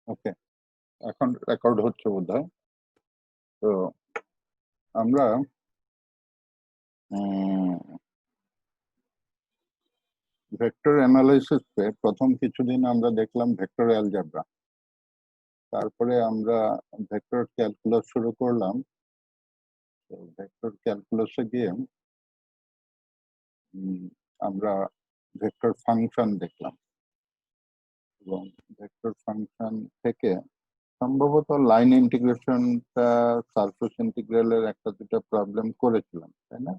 ওকে, এখন রেকর্ড হচ্ছে বোধহয়। তো আমরা ভেক্টর অ্যানালাইসিসে প্রথম কিছুদিন আমরা দেখলাম ভেক্টর অ্যালজেব্রা, তারপরে আমরা ভেক্টর ক্যালকুলাস শুরু করলাম। ভেক্টর ক্যালকুলাসে গিয়ে আমরা ভেক্টর ফাংশন দেখলাম, এবং ভেক্টর ফাংশন থেকে সম্ভবত লাইন ইন্টিগ্রেশনটা সারফেস ইন্টিগ্রালের একটা দুটা প্রবলেম করেছিলাম, তাই না?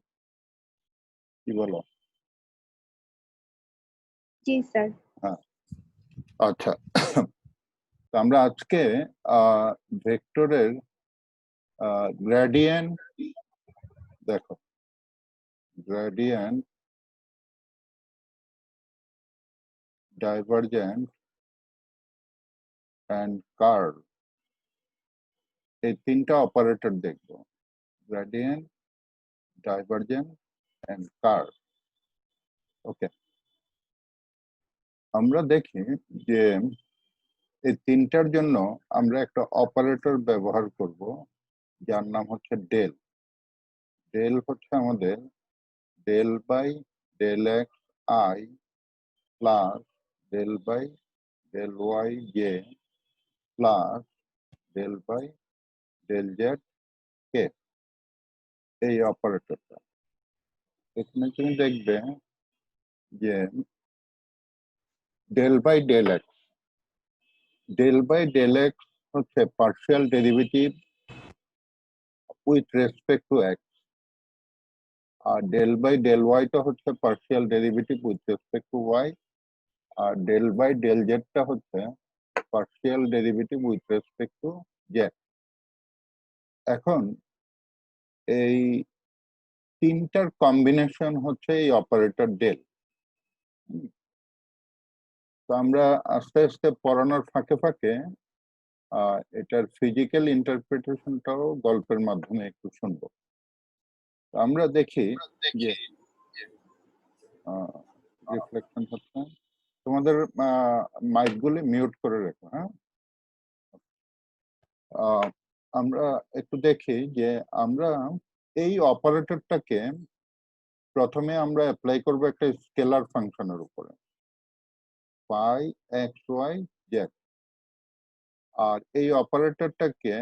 কি বলো? জি স্যার। হ্যাঁ, আচ্ছা। তো আমরা আজকে ভেক্টরের গ্রেডিয়েন্ট, দেখো, গ্রেডিয়েন্ট, ডাইভারজেন্ট এন্ড কার্ল, এই তিনটা অপারেটর দেখবো। Gradient, divergent and curl. Okay, আমরা দেখি যে এই তিনটার জন্য আমরা একটা অপারেটর ব্যবহার করব, যার নাম হচ্ছে ডেল। ডেল হচ্ছে আমাদের del by del x i plus del by del y j plus del by del z k, এই অপারেটরটা। এখানে তুমি দেখবে যে ডেল বাই ডেল এক্স হচ্ছে partial derivative with respect to x, আর ডেল বাই ডেল ওয়াইটা হচ্ছে partial derivative with respect to y, আর ডেল বাই ডেল জেডটা হচ্ছে partial derivative with respect to z. এখন এই তিনটার কম্বিনেশন হচ্ছে এই অপারেটর ডেল। তো আমরা আস্তে আস্তে পড়ানোর ফাঁকে ফাঁকে এটার ফিজিক্যাল ইন্টারপ্রিটেশনটাও গল্পের মাধ্যমে একটু শুনবো। আমরা দেখি যে রিফ্লেকশন হচ্ছে, তোমাদের মাইকগুলি মিউট করে রেখো। হ্যাঁ, আমরা একটু দেখি যে আমরা এই অপারেটরটাকে প্রথমে আমরা অ্যাপ্লাই করব একটা স্কেলার ফাংশনের উপরে, পাই এক্স ওয়াই জেড। আর এই অপারেটরটাকে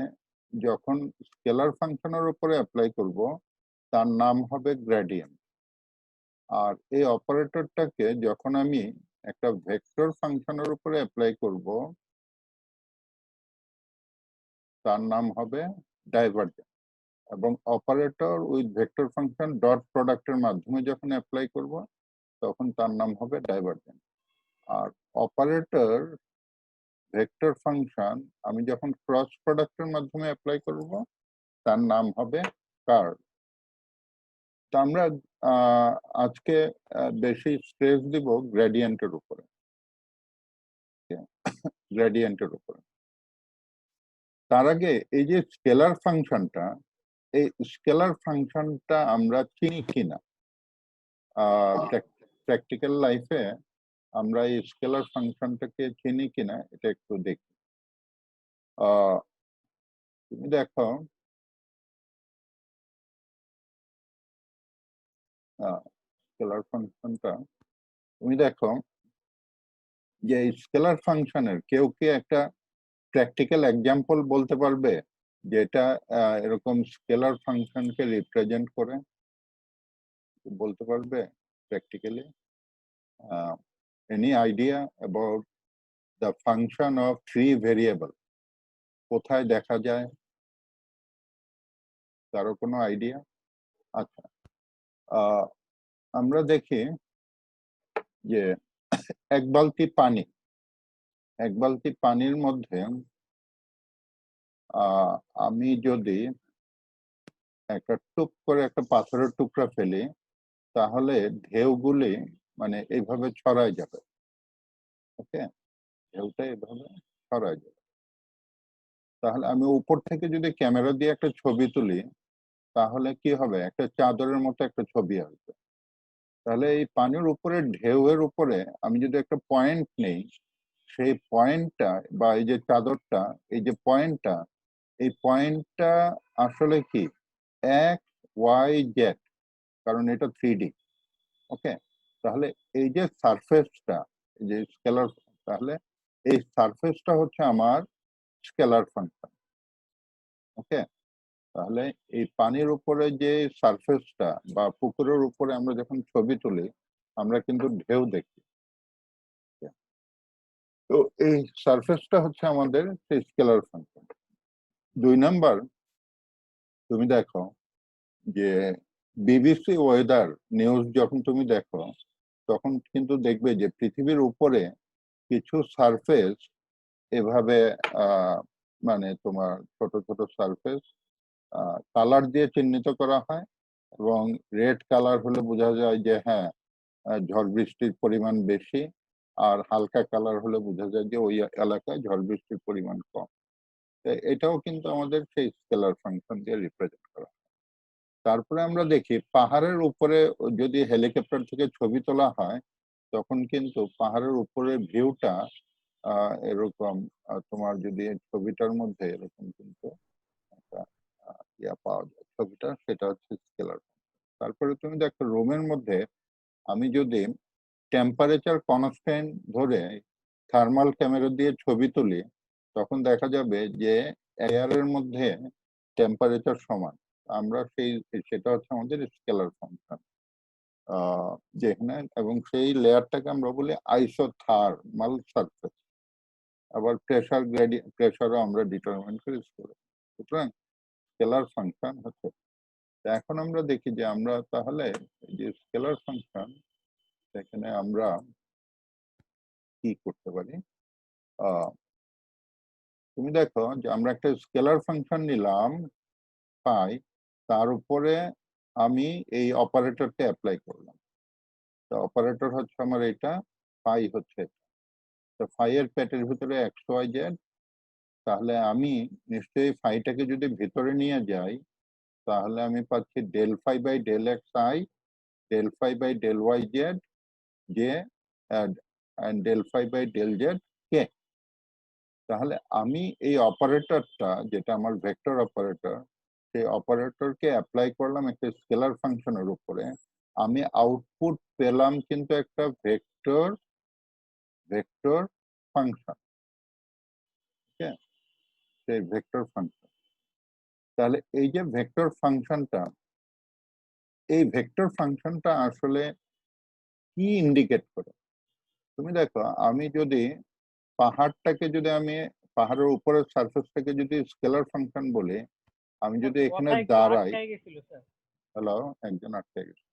যখন স্কেলার ফাংশনের উপরে অ্যাপ্লাই করব, তার নাম হবে গ্রেডিয়েন্ট। আর এই অপারেটরটাকে যখন আমি একটা ভেক্টর ফাংশনের উপরে অ্যাপ্লাই করব, তার নাম হবে ডাইভারজেন্ট। এবং operator with vector function dot প্রোডাক্টের মাধ্যমে যখন অ্যাপ্লাই করব, তখন তার নাম হবে ডাইভারজেন্ট। আর অপারেটর ভেক্টর ফাংশন আমি যখন ক্রস প্রোডাক্টের মাধ্যমে অ্যাপ্লাই করব, তার নাম হবে কার্ল। তা আমরা আজকে বেশি স্ট্রেস দিব গ্রেডিয়েন্টের উপরে, গ্রেডিয়েন্টের উপরে। তার আগে এই যে স্কেলার ফাংশনটা, এই স্কেলার ফাংশনটা আমরা চিনি কিনা, প্র্যাকটিক্যাল লাইফে আমরা এই স্কেলার ফাংশনটাকে চিনি কিনা এটা একটু দেখি। তুমি দেখো, স্কেলার ফাংশনটা তুমি দেখো যে স্কেলার ফাংশনের কেউ কি একটা প্র্যাকটিক্যাল এক্সাম্পল বলতে পারবে যেটা এরকম স্কেলার ফাংশনকে রিপ্রেজেন্ট করে? বলতে পারবে practically? Any idea about the function of three variable? কোথায় দেখা যায়, কারো কোনো আইডিয়া? আচ্ছা, আমরা দেখি যে এক বালতি পানির মধ্যে আমি যদি একটা টুক করে একটা পাথরের টুকরা ফেলি, তাহলে ঢেউগুলি মানে এইভাবে ছড়ায় যাবে। ওকে, ঢেউটা এইভাবে ছড়ায় যাবে। তাহলে আমি উপর থেকে যদি ক্যামেরা দিয়ে একটা ছবি তুলি, তাহলে কি হবে? একটা চাদরের মতো একটা ছবি আসবে। তাহলে এই পানির উপরে ঢেউয়ের উপরে আমি যদি একটা পয়েন্ট নেই, সেই পয়েন্টটা বা এই যে চাদরটা, এই যে পয়েন্টটা, এই পয়েন্টটা আসলে কি এক্স ওয়াই জেড, কারণ এটা 3D। ওকে, তাহলে এই যে সারফেসটা, এই যে স্কেলার, তাহলে এই সারফেসটা হচ্ছে আমার স্কেলার ফাংশন। ওকে, তাহলে এই পানির উপরে যে সারফেসটা বা পুকুরের উপরে আমরা যখন ছবি তুলি, আমরা কিন্তু ঢেউ দেখি। তো এই সারফেসটা হচ্ছে আমাদের সেই স্কেলার ফাংশন। 2 নাম্বার, তুমি দেখো যে বিবিসি ওয়েদার নিউজ যখন তুমি দেখো, তখন কিন্তু দেখবে যে পৃথিবীর উপরে কিছু সারফেস এভাবে মানে তোমার ছোট ছোট সারফেস কালার দিয়ে চিহ্নিত করা হয়, এবং রেড কালার হলে বোঝা যায় যে হ্যাঁ ঝড় বৃষ্টির পরিমাণ বেশি, আর হালকা কালার হলে বোঝা যায় যে ওই এলাকায় ঝড় বৃষ্টির পরিমাণ কম। এটাও কিন্তু আমাদের সেই স্কেলার ফাংশন দিয়ে রিপ্রেজেন্ট করা হয়। তারপরে আমরা দেখি পাহাড়ের উপরে যদি হেলিকপ্টার থেকে ছবি তোলা হয়, তখন কিন্তু পাহাড়ের উপরে ভিউটা এরকম, তোমার যদি ছবিটার মধ্যে এরকম কিন্তু একটা ইয়া পাওয়া যায় ছবিটা, সেটা হচ্ছে স্কেলার। তারপরে তুমি দেখো রুমের মধ্যে আমি যদি টেম্পারেচার কনস্ট্যান্ট ধরে থার্মাল ক্যামেরা দিয়ে ছবি তুলি, তখন দেখা যাবে যে এয়ারের মধ্যে টেম্পারেচার সমান। আমরা সেটা হচ্ছে আমাদের স্কেলার ফাংশন যেখানে, এবং সেই লেয়ারটাকে আমরা বলি আইসোথার্মাল সারফেস। আবার প্রেশারও আমরা ডিটারমিন করি স্কেলার। সুতরাং স্কেলার ফাংশন হচ্ছে। এখন আমরা দেখি যে আমরা তাহলে এই যে স্কেলার ফাংশন, সেখানে আমরা কি করতে পারি। তুমি দেখো যে আমরা একটা স্কেলার ফাংশন নিলাম পাই, তার উপরে আমি এই অপারেটরকে অ্যাপ্লাই করলাম। তো অপারেটর হচ্ছে আমার এটা, পাই হচ্ছে, তো ফাই এর প্যাটের ভিতরে এক্স ওয়াই জেড। তাহলে আমি নিশ্চয়ই ফাইটাকে যদি ভিতরে নিয়ে যাই, তাহলে আমি পাচ্ছি del phi by del x i, del phi by del y z j, and del phi by del z k. তাহলে আমি এই অপারেটরটা, যেটা আমার ভেক্টর অপারেটর, সেই অপারেটরকে অ্যাপ্লাই করলাম একটা স্কেলার ফাংশনের উপরে, আমি আউটপুট পেলাম কিন্তু একটা ভেক্টর ভেক্টর ফাংশন। সেই ভেক্টর ফাংশন, তাহলে এই যে ভেক্টর ফাংশনটা, এই ভেক্টর ফাংশনটা আসলে কি ইন্ডিকেট করে? তুমি দেখো আমি যদি পাহাড়টাকে যদি আমি পাহাড়ের উপরের সারফেসটাকে যদি স্কেলার ফাংশন বলি, আমি যদি এখানে দাঁড়াই, হ্যালো, একজন আটকে গেছে।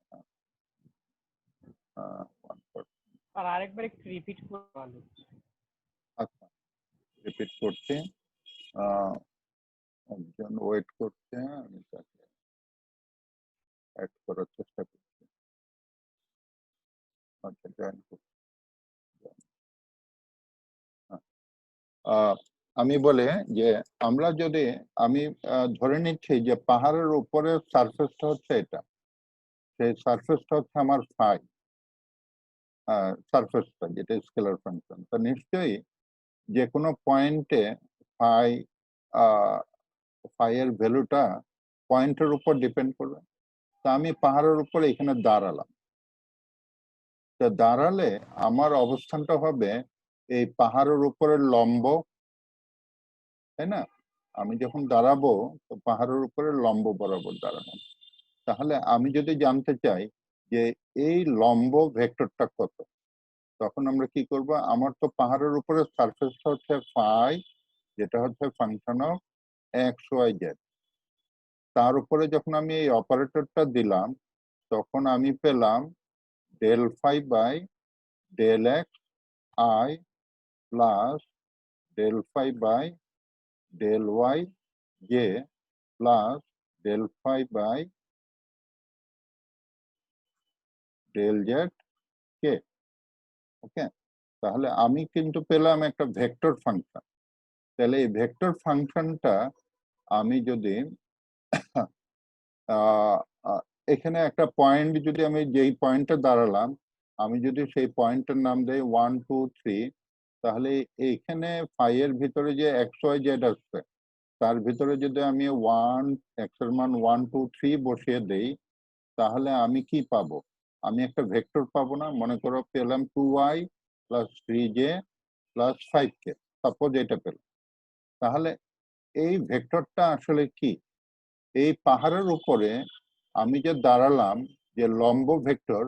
আরেকবার একটু রিপিট করে ভালো। আচ্ছা, রিপিট করছি। একজন ওয়েট করছে, আমি তাকে অ্যাড করার চেষ্টা করছি। আচ্ছা, জয়েন করছি। আমি বলে যে আমরা যদি, আমি ধরে নিচ্ছি যে পাহাড়ের উপরে সারফেসটা হচ্ছে এটা, সেই সারফেসটা হচ্ছে আমার ফাই সারফেসটা, যেটা স্কেলার ফাংশন। তো নিশ্চয়ই যে কোনো পয়েন্টে ফাই ফাই এর ভ্যালুটা পয়েন্টের উপর ডিপেন্ড করবে। তা আমি পাহাড়ের উপরে এখানে দাঁড়ালাম, তো দাঁড়ালে আমার অবস্থানটা হবে এই পাহাড়ের উপরের লম্ব, তাই না? আমি যখন দাঁড়াবো, তো পাহাড়ের উপরে লম্ব বরাবর দাঁড়ানো। তাহলে আমি যদি জানতে চাই যে এই লম্ব ভেক্টরটা কত, তখন আমরা কি করব, আমার তো পাহাড়ের উপরে সারফেসটা হচ্ছে ফাই, যেটা হচ্ছে function of x Y Z. তার উপরে যখন আমি এই অপারেটরটা দিলাম, তখন আমি পেলাম del phi by del x i plus del phi by del y j plus del phi by del z k. Okay, তাহলে আমি কিন্তু পেলাম একটা ভেক্টর ফাংশন। তাহলে এই ভেক্টর ফাংশনটা আমি যদি এখানে একটা পয়েন্ট, যদি আমি যেই পয়েন্টে দাঁড়ালাম, আমি যদি সেই পয়েন্টের নাম দেই 1 2 3, তাহলে এইখানে ফাই এর ভিতরে যে এক্স ওয়াই জেড আসছে তার ভিতরে যদি আমি এক্স এর মান 1 2 3 বসিয়ে দেই তাহলে আমি কি পাবো? আমি একটা ভেক্টর পাবো না? মনে করো পেলাম 2y plus 3j plus 5k, suppose এটা পেলাম। তাহলে এই ভেক্টরটা আসলে কি? এই পাহাড়ের উপরে আমি যে দাঁড়ালাম যে লম্ব ভেক্টর,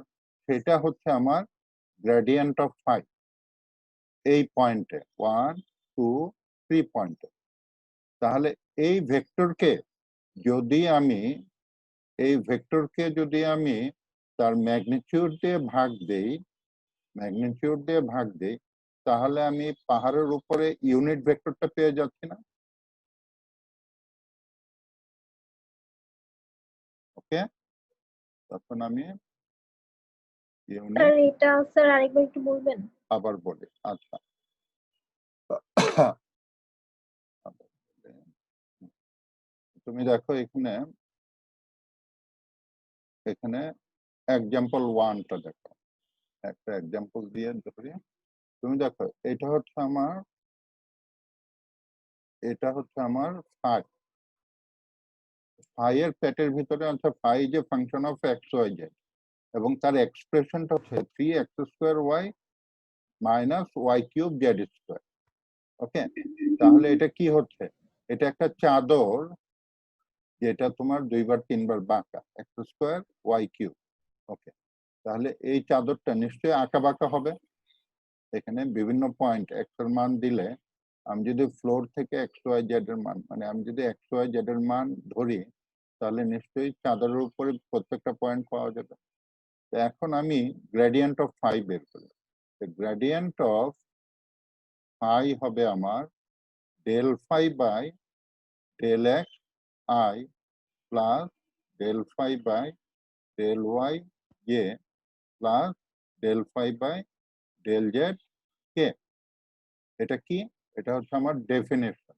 সেটা হচ্ছে আমার গ্রেডিয়েন্ট অফ ফাই এই পয়েন্টে 1 2 3 পয়েন্টে। তাহলে এই ভেক্টরকে যদি আমি তার ম্যাগনিটিউড দিয়ে ভাগ দেই, তাহলে আমি পাহাড়ের উপরে ইউনিট ভেক্টরটা পেয়ে যাচ্ছি না? ওকে, তখন আমি ইউনিট এটা স্যার আরেকবার একটু বলবেন? আবার বলি। আচ্ছা, তুমি দেখো এখানে এক্সাম্পল 1টা দেখো, একটা এক্সাম্পল দিয়ে ধরি। তুমি দেখো এটা হচ্ছে আমার ফাই এর পেটের ভিতরে আছে ফাই যে function of x Y z, এবং তার এক্সপ্রেশনটা হচ্ছে 3x² y minus y cube z square. Okay, তাহলে এটা কি হচ্ছে? এটা একটা চাদর যেটা তোমার 2 বার 3 বার বাঁকা, x² y কিউব। ওকে, তাহলে এই চাদরটা নিশ্চয়ই আঁকা বাঁকা হবে। এখানে বিভিন্ন পয়েন্ট এক্স এর মান দিলে আমি যদি ফ্লোর থেকে এক্স ওয়াই জেড এর মান, মানে আমি যদি এক্স ওয়াই জেড এর মান ধরি, তাহলে নিশ্চয়ই চাদরের উপরে প্রত্যেকটা পয়েন্ট পাওয়া যাবে। তো এখন আমি গ্রেডিয়েন্ট অফ ফাই বের করি। গ্রেডিয়েন্ট অফ ফাই হবে আমার del phi by del x i plus del phi by del y j plus del phi by del z k. এটা কি? এটা হচ্ছে আমার ডেফিনেশন।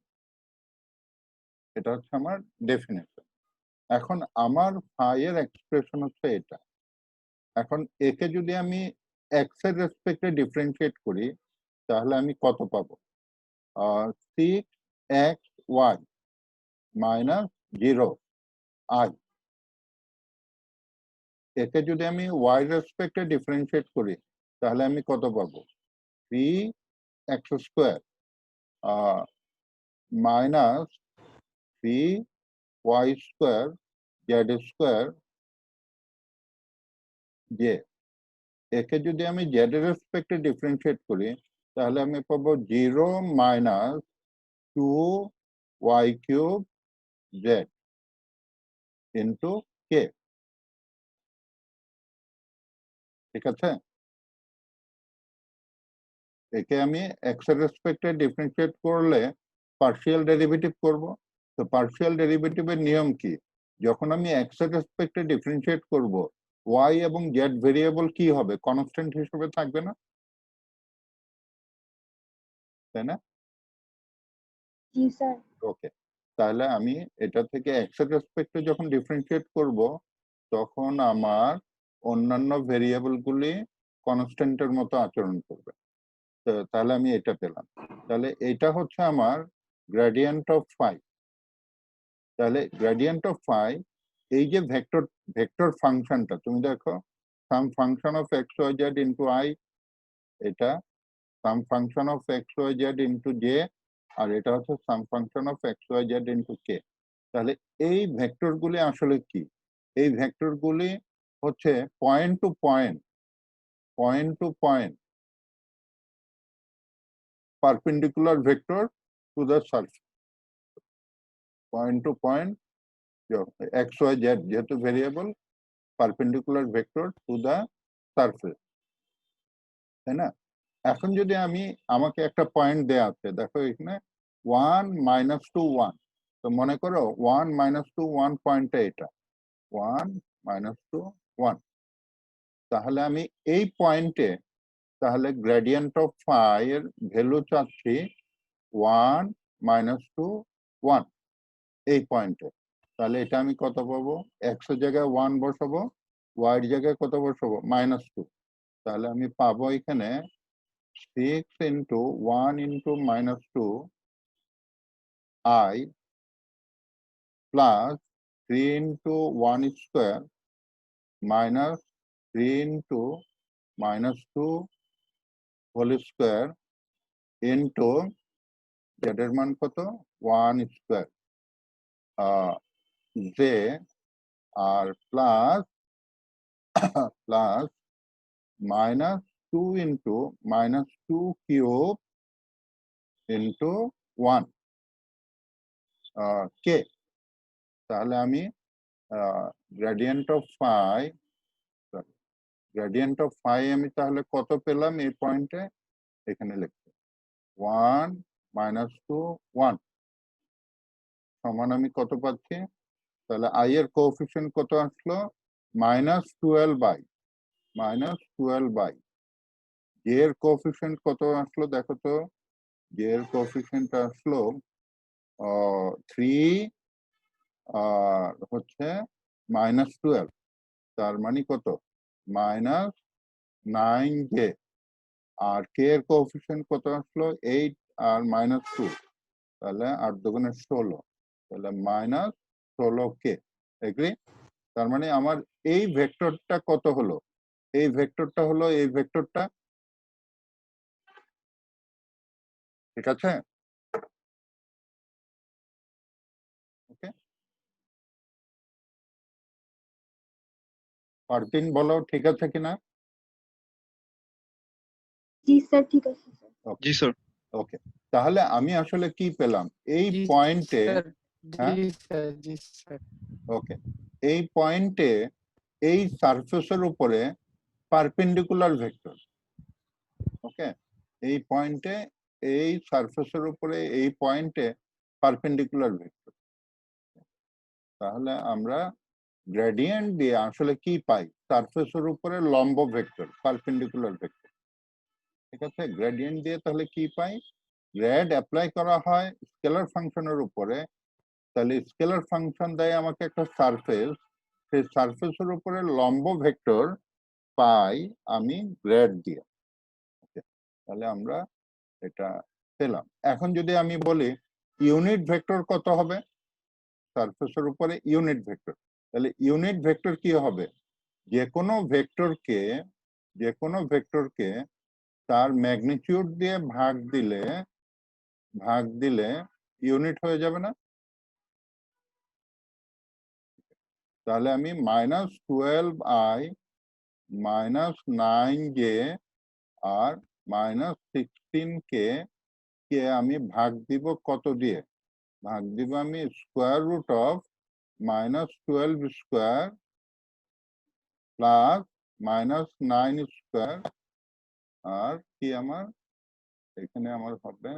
এখন আমার ফাই এর এক্সপ্রেশন হচ্ছে এটা। এখন একে যদি আমি এক্স এর রেসপেক্টে ডিফারেন্সিয়েট করি তাহলে আমি কত পাবো? 6xy minus 0i। একে যদি আমি ওয়াই রেসপেক্টে ডিফারেন্সিয়েট করি তাহলে আমি কত পাবো? 3x² minus 3y² z² J. একে যদি আমি জেড এর রেসপেক্টে ডিফারেন্সিয়েট করি তাহলে আমি পাবো 0 minus 2y³ z into k. ঠিক আছে, একে আমি এক্স এর রেসপেক্টে ডিফারেন্সিয়েট করলে পার্শিয়াল ডেরিভেটিভ করব। তো পার্শিয়াল ডেরিভেটিভের নিয়ম কি? যখন আমি এক্স এর রেসপেক্টে ডিফারেন্সিয়েট করব, ওয়াই এবং জেড ভেরিয়েবল কি হবে? কনস্ট্যান্ট হিসেবে থাকবে না, তাই না? জি স্যার। ওকে, তাহলে আমি এটা থেকে এক্স এর রেসপেক্টে যখন ডিফারেন্সিয়েট করব তখন আমার অন্যান্য ভেরিয়েবল গুলি কনস্ট্যান্টের মতো আচরণ করবে। তাহলে আমি এটা পেলাম। তাহলে এটা হচ্ছে আমার গ্রেডিয়েন্ট অফ ফাই। তাহলে গ্রেডিয়েন্ট অফ ফাই, এই যে ভেক্টর ফাংশনটা তুমি দেখো, some function of x Y z into i, এটা some function of x Y z into j, আর এটা হচ্ছে some function of x Y z into k. তাহলে এই ভেক্টর গুলি আসলে কি? এই ভেক্টর গুলি হচ্ছে point to point perpendicular vector to the surface. Point to point x Y z যেহেতু variable, perpendicular vector to the surface, তাই না? এখন যদি আমাকে একটা পয়েন্ট দেয়া আছে, দেখো এখানে 1 -2 1, তো মনে করো 1 -2 1 পয়েন্টটা এটা 1 -2 1। তাহলে আমি এই পয়েন্টে তাহলে গ্রেডিয়েন্ট অফ ফাই এর ভ্যালু চাচ্ছি 1 -2 1 এই পয়েন্টে। তাহলে এটা আমি কত পাবো? এক্স এর জায়গায় 1 বসাবো, ওয়াই এর জায়গায় কত বসাবো? -2। তাহলে আমি পাবো এখানে 6 into 1 into minus 2 I plus 3 into 1 square minus 3 into minus 2 whole square into z এর মান কত 1 স্কয়ার j আর plus minus 2 into minus 2 cube into 1 k তাহলে আমি gradient of phi আমি তাহলে কত পেলাম এই পয়েন্টে এখানে লিখছি 1 minus 2 1 সমান আমি কত পাচ্ছি তাহলে i এর কোএফিশিয়েন্ট কত আসলো -12 j এর কোএফিশিয়েন্ট কত আসলো দেখো তো j এর কোএফিশিয়েন্ট আসলো 3 আর হচ্ছে -12 তার মানে কত -9j আর k এর কোএফিশিয়েন্ট কত আসলো 8 আর -2 তাহলে 8 দুগুণে 16 তাহলে -16k এগ্রি তার মানে আমার এই ভেক্টরটা কত হলো এই ভেক্টরটা হলো এই ভেক্টরটা ঠিক আছে ওকে পারদিন বলো ঠিক আছে কিনা জি স্যার ঠিক আছে স্যার জি স্যার ওকে তাহলে আমি আসলে কি পেলাম এই পয়েন্টে হ্যাঁ জি স্যার ওকে এই পয়েন্টে এই সারফেসের উপরে পারপেন্ডিকুলার ভেক্টর ওকে এই পয়েন্টে এই সারফেসের উপরে এই পয়েন্টে পারপেন্ডিকুলার ভেক্টর তাহলে আমরা গ্রেডিয়েন্ট দিয়ে আসলে কি পাই সারফেসের উপরে লম্ব ভেক্টর পারপেন্ডিকুলার ভেক্টর ঠিক আছে গ্রেডিয়েন্ট দিয়ে তাহলে কি পাই গ্রেড অ্যাপ্লাই করা হয় স্কেলার ফাংশনের উপরে তাহলে স্কেলার ফাংশন দেয় আমাকে একটা সারফেস সেই সারফেসের উপরে লম্ব ভেক্টর পাই আমি গ্রেড দিয়ে তাহলে আমরা এটা পেলাম এখন যদি আমি বলি ইউনিট ভেক্টর কত হবে সারফেসের উপরে ইউনিট ভেক্টর তাহলে ইউনিট ভেক্টর কি হবে যে কোনো ভেক্টরকে তার ম্যাগনিটিউড দিয়ে ভাগ দিলে ইউনিট হয়ে যাবে না তাহলে আমি -12i -9j আর -16k কে আমি ভাগ দিব কত দিয়ে ভাগ দিব আমি square root of -12 square plus -9 square আর কি আমার এখানে আমার হবে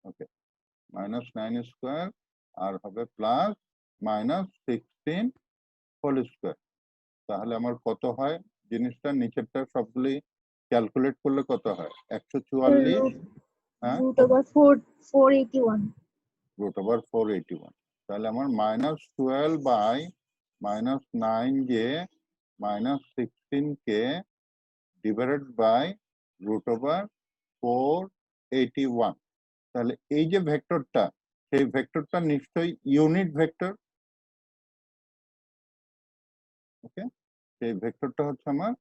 ওকে -9 স্কোয়ার আর হবে প্লাস -16 হোল স্কোয়ার তাহলে আমার কত হয় জিনিসটা নিচেরটা সবগুলি ক্যালকুলেট করলে কত হয় 144 হ্যাঁ √481 √481 তাহলে আমার -12 -9j -16k ডিভাইডেড বাই √481 তাহলে এই যে ভেক্টরটা সেই ভেক্টরটা নিশ্চয়ই ইউনিট ভেক্টর ওকে সেই ভেক্টরটা হচ্ছে আমার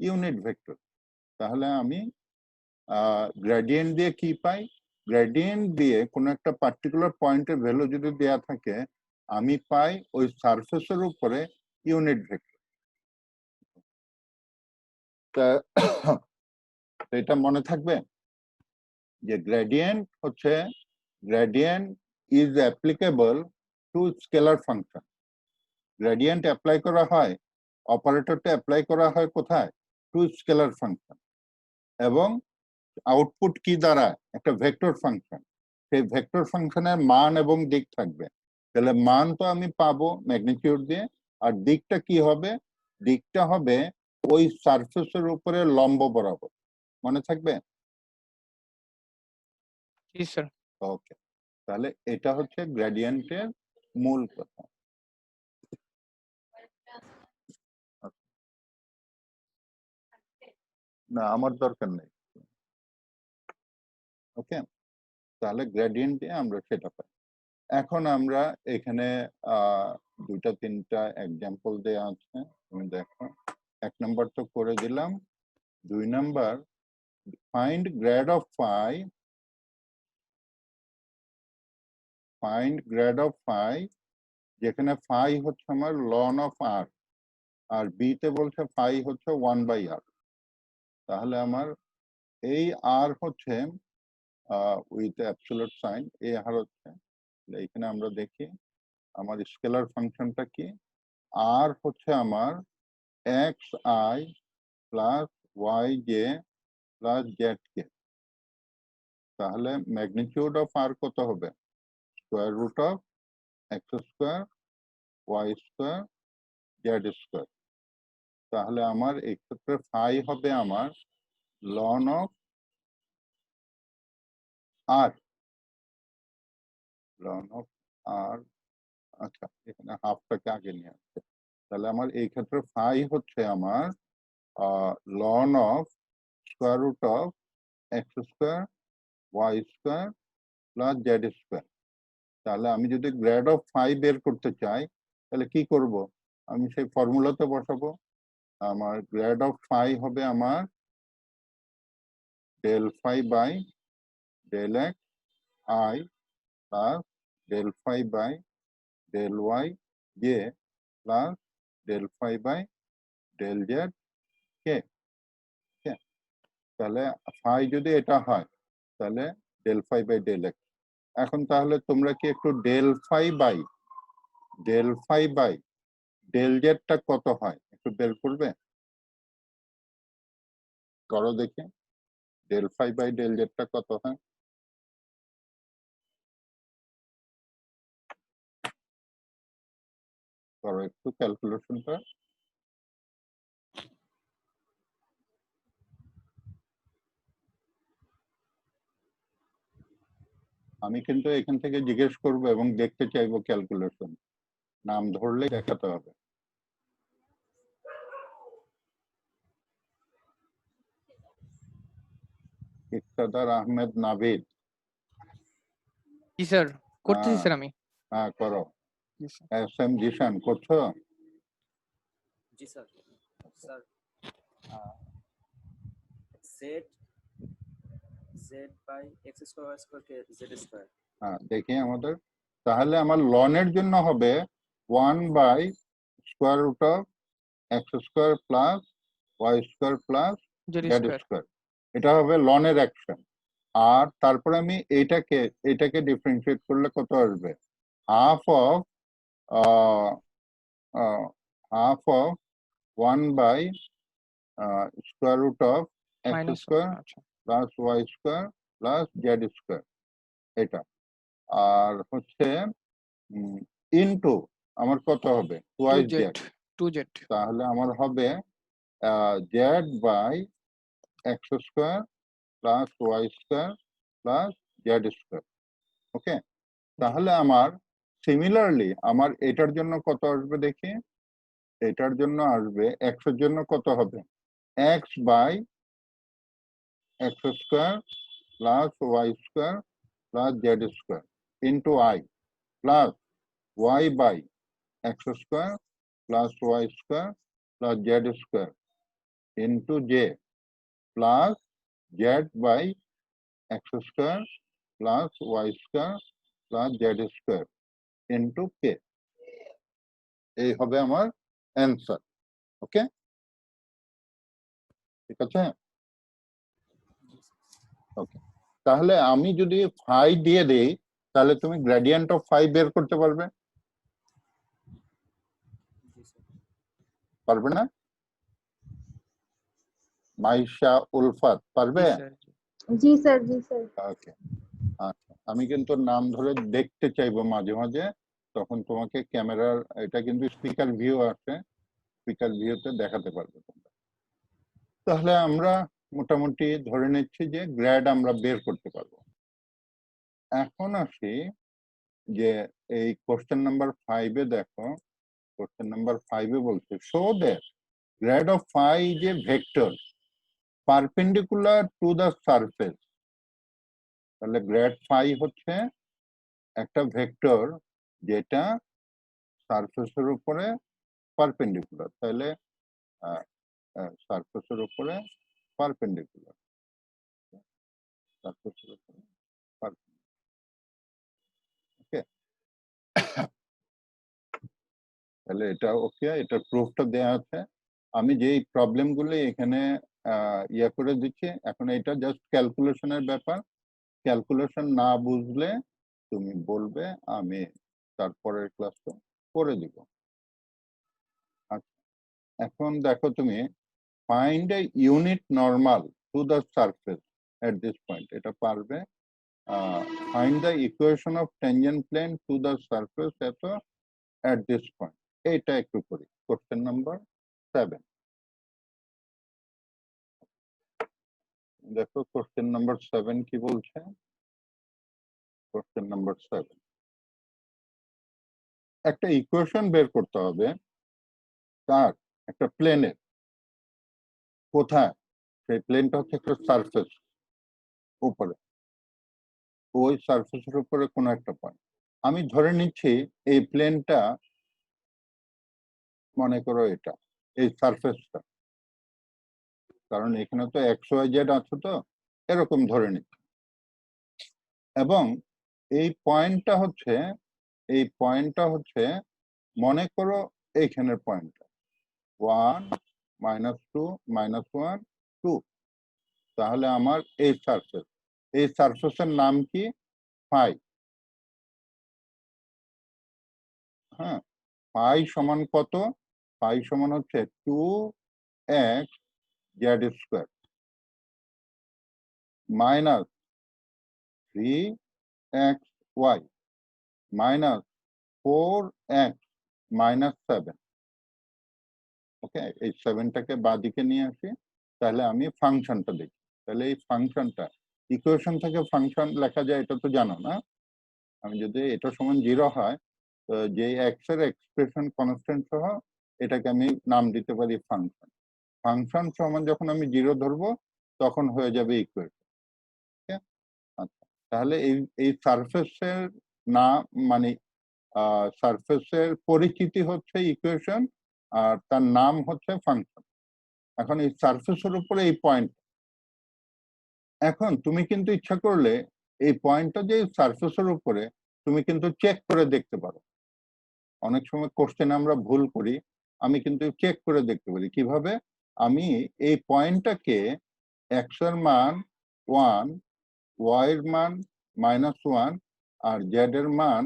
ইউনিট ভেক্টর তাহলে আমি গ্রেডিয়েন্ট দিয়ে কি পাই গ্রেডিয়েন্ট দিয়ে কোনো একটা পার্টিকুলার পয়েন্টের ভ্যালু যদি দেয়া থাকে আমি পাই ওই সারফেসের উপরে ইউনিট ভেক্টর এটা মনে থাকবে যে gradient is applicable to scalar function gradient apply করা হয় অপারেটরটা অ্যাপ্লাই করা হয় কোথায় টু স্কেলার ফাংশন এবং আউটপুট কি দ্বারা একটা ভেক্টর ফাংশন সেই ভেক্টর ফাংশনের মান এবং দিক থাকবে তাহলে মান তো আমি পাবো ম্যাগনিটিউড দিয়ে আর দিকটা কি হবে দিকটা হবে ওই সারফেসের উপরে লম্ব বরাবর মনে থাকবে জি স্যার ওকে তাহলে এটা হচ্ছে গ্রেডিয়েন্টের মূল কথা না আমার দরকার নেই। ওকে, তাহলে গ্রেডিয়েন্ট দিয়ে আমরা সেটা পাই। এখন আমরা এখানে দুইটা তিনটা এক্সাম্পল দেয়া আছে, তুমি দেখো। 1 নাম্বার তো করে দিলাম। 2 number, find grad of phi, find grad of phi, যেখানে ফাই হচ্ছে আমার লন অফ আর, আর বি তে বলছে ফাই হচ্ছে 1/r। তাহলে আমার এই আর হচ্ছে উইথ অ্যাবসলিউট সাইন, এই আর হচ্ছে, এখানে আমরা দেখি আমার স্কেলার ফাংশনটা কি। আর হচ্ছে আমার x i plus y j plus z k. তাহলে ম্যাগনিটিউড অফ আর কত হবে? Square root of x square Y square z square. তাহলে আমার এই ক্ষেত্রে ফাই হবে আমার ln of r, ln of r. আচ্ছা, এখানে হাফটাকে আগে নিয়ে আসছে। তাহলে আমার এই ক্ষেত্রে ফাই হচ্ছে আমার ln of square root of x square Y square plus Z square. তাহলে আমি যদি গ্রেড অফ ফাই বের করতে চাই তাহলে কি করব? আমি সেই ফর্মুলাতে বসাবো। আমার গ্রেড অফ ফাই হবে আমার del phi by del x i plus del phi by del y j plus del phi by del z k. তাহলে ফাই যদি এটা হয় তাহলে del phi by del x. এখন তাহলে তোমরা কি একটু ডেল ফাই বাই ডেল জেডটা কত হয় একটু বের করবে? করো দেখি, ডেল ফাই বাই ডেল জেডটা কত হয়? করো একটু ক্যালকুলেশনটা। আমি কিন্তু এখান থেকে জিজ্ঞেস করবো এবং দেখতে চাইবো ক্যালকুলেশন, নাম ধরলেই দেখাতে হবে। ইকতাদার আহমেদ নাভিদ। জি স্যার, করতেছি হ্যাঁ স্যার আমি। হ্যাঁ করো। জি স্যার। এস এম জিশান করছো? জি sir. Sir z z by x square Y square k z square. হ্যাঁ দেখি আমাদের, তাহলে আমার লনের জন্য হবে 1 by square root of x square plus Y square plus z z square. Square. এটা হবে লনের অ্যাকশন। আর তারপরে আমি এটাকে ডিফারেন্সিয়েট করলে কত আসবে? Half of half of 1 by square root of x minus square আচ্ছা plus Y square plus Z square এটা। আর হচ্ছে ইনটু আমার কত হবে? Twice z. 2z। তাহলে আমার হবে z by x square plus Y square plus Z square. Okay, তাহলে আমার সিমিলারলি আমার এটার জন্য কত আসবে দেখি। এটার জন্য আসবে এক্স এর জন্য কত হবে? X by x square plus Y square plus Z square into i plus y by x square plus Y square plus Z square into j plus z by x square plus Y square plus Z square into k. এই হবে আমার answer. ওকে, ঠিক আছে। ওকে, তাহলে আমি যদি phi দিয়ে দেই তাহলে তুমি গ্রেডিয়েন্ট অফ ফাই বের করতে পারবে? জি স্যার। পারবে না? মাইশা উলফাত পারবে? জি স্যার, জি স্যার। ওকে, আচ্ছা আমি কিন্তু নাম ধরে দেখতে চাইবো মাঝে মাঝে, তখন তোমাকে ক্যামেরার এটা কিন্তু স্পিকার ভিউ আছে, স্পিকার ভিউতে দেখাতে পারবে তোমরা। তাহলে আমরা মোটামুটি ধরে নিচ্ছি যে গ্রেড আমরা বের করতে পারবো। এখন আসি যে এই কোশ্চেন নাম্বার 5-এ দেখো, কোশ্চেন নাম্বার 5-এ বলছে show that grad of phi is a vector perpendicular to the surface, তাহলে গ্রেড ফাই হচ্ছে একটা ভেক্টর যেটা সারফেসের উপরে পারপেন্ডিকুলার, তাহলে সারফেসের উপরে পারপেন্ডিকুলার, সারফেসের উপরে ওকে। তাহলে এটা ওকে, এটা প্রুফটা দেয়া আছে। আমি যেই প্রবলেমগুলো এখানে ইয়ে করে দিচ্ছি, এখন এটা জাস্ট ক্যালকুলেশনের ব্যাপার। ক্যালকুলেশন না বুঝলে তুমি বলবে, আমি তারপরের ক্লাসটা করে দিব। আচ্ছা, এখন দেখো তুমি find a unit normal to the surface at this point, এটা পারবে। Find the equation of tangent plane to the surface at this point, এটা একটু করি। কোশ্চেন নাম্বার 7, দেখো কোশ্চেন নাম্বার 7 কি বলছে। কোশ্চেন নাম্বার 7, একটা ইকুয়েশন বের করতে হবে তার একটা প্লেনের, কোথায় সেই প্লেনটা হচ্ছে একটা সারফেস উপরে, ওই সারফেসের উপরে কোনো একটা পয়েন্ট। আমি ধরে নিচ্ছি এই প্লেনটা, মনে করো এটা এই সারফেসটা, কারণ এখানে তো এক্স ওয়াই জেড আছে, তো এরকম ধরে নিচ্ছি। এবং এই পয়েন্টটা হচ্ছে মনে করো এইখানের পয়েন্টটা 1 -2 -1 2, তাহলে আমার এই সারফেসের নাম কি? ফাই। হ্যাঁ, ফাই সমান কত? ফাই সমান হচ্ছে 2x Z square minus 3xy minus 4x minus 7। ওকে, এই 7টাকে বাঁদিকে নিয়ে আসি, তাহলে আমি ফাংশনটা দেখি। তাহলে এই ফাংশনটা, ইকুয়েশন থেকে ফাংশন লেখা যায়, এটা তো জানো না। আমি যদি এটা সমান 0 হয়, তো যে এক্স এর এক্সপ্রেশন কনস্ট্যান্ট সহ এটাকে আমি নাম দিতে পারি ফাংশন। ফাংশন সমান যখন আমি 0 ধরবো তখন হয়ে যাবে ইকুয়েশন। আচ্ছা, তাহলে এই সারফেসের নাম মানে সারফেসের পরিচিতি হচ্ছে ইকুয়েশন, আর তার নাম হচ্ছে ফাংশন। এখন এই সারফেসের উপরে এই পয়েন্ট, এখন তুমি কিন্তু ইচ্ছা করলে এই পয়েন্টটা যে সারফেসের উপরে, তুমি কিন্তু চেক করে দেখতে পারো। অনেক সময় কোশ্চেন আমরা ভুল করি, আমি কিন্তু চেক করে দেখতে পারি। কিভাবে? আমি এই পয়েন্টটাকে এক্স এর মান 1, ওয়াই এর মান -1 আর জেড এর মান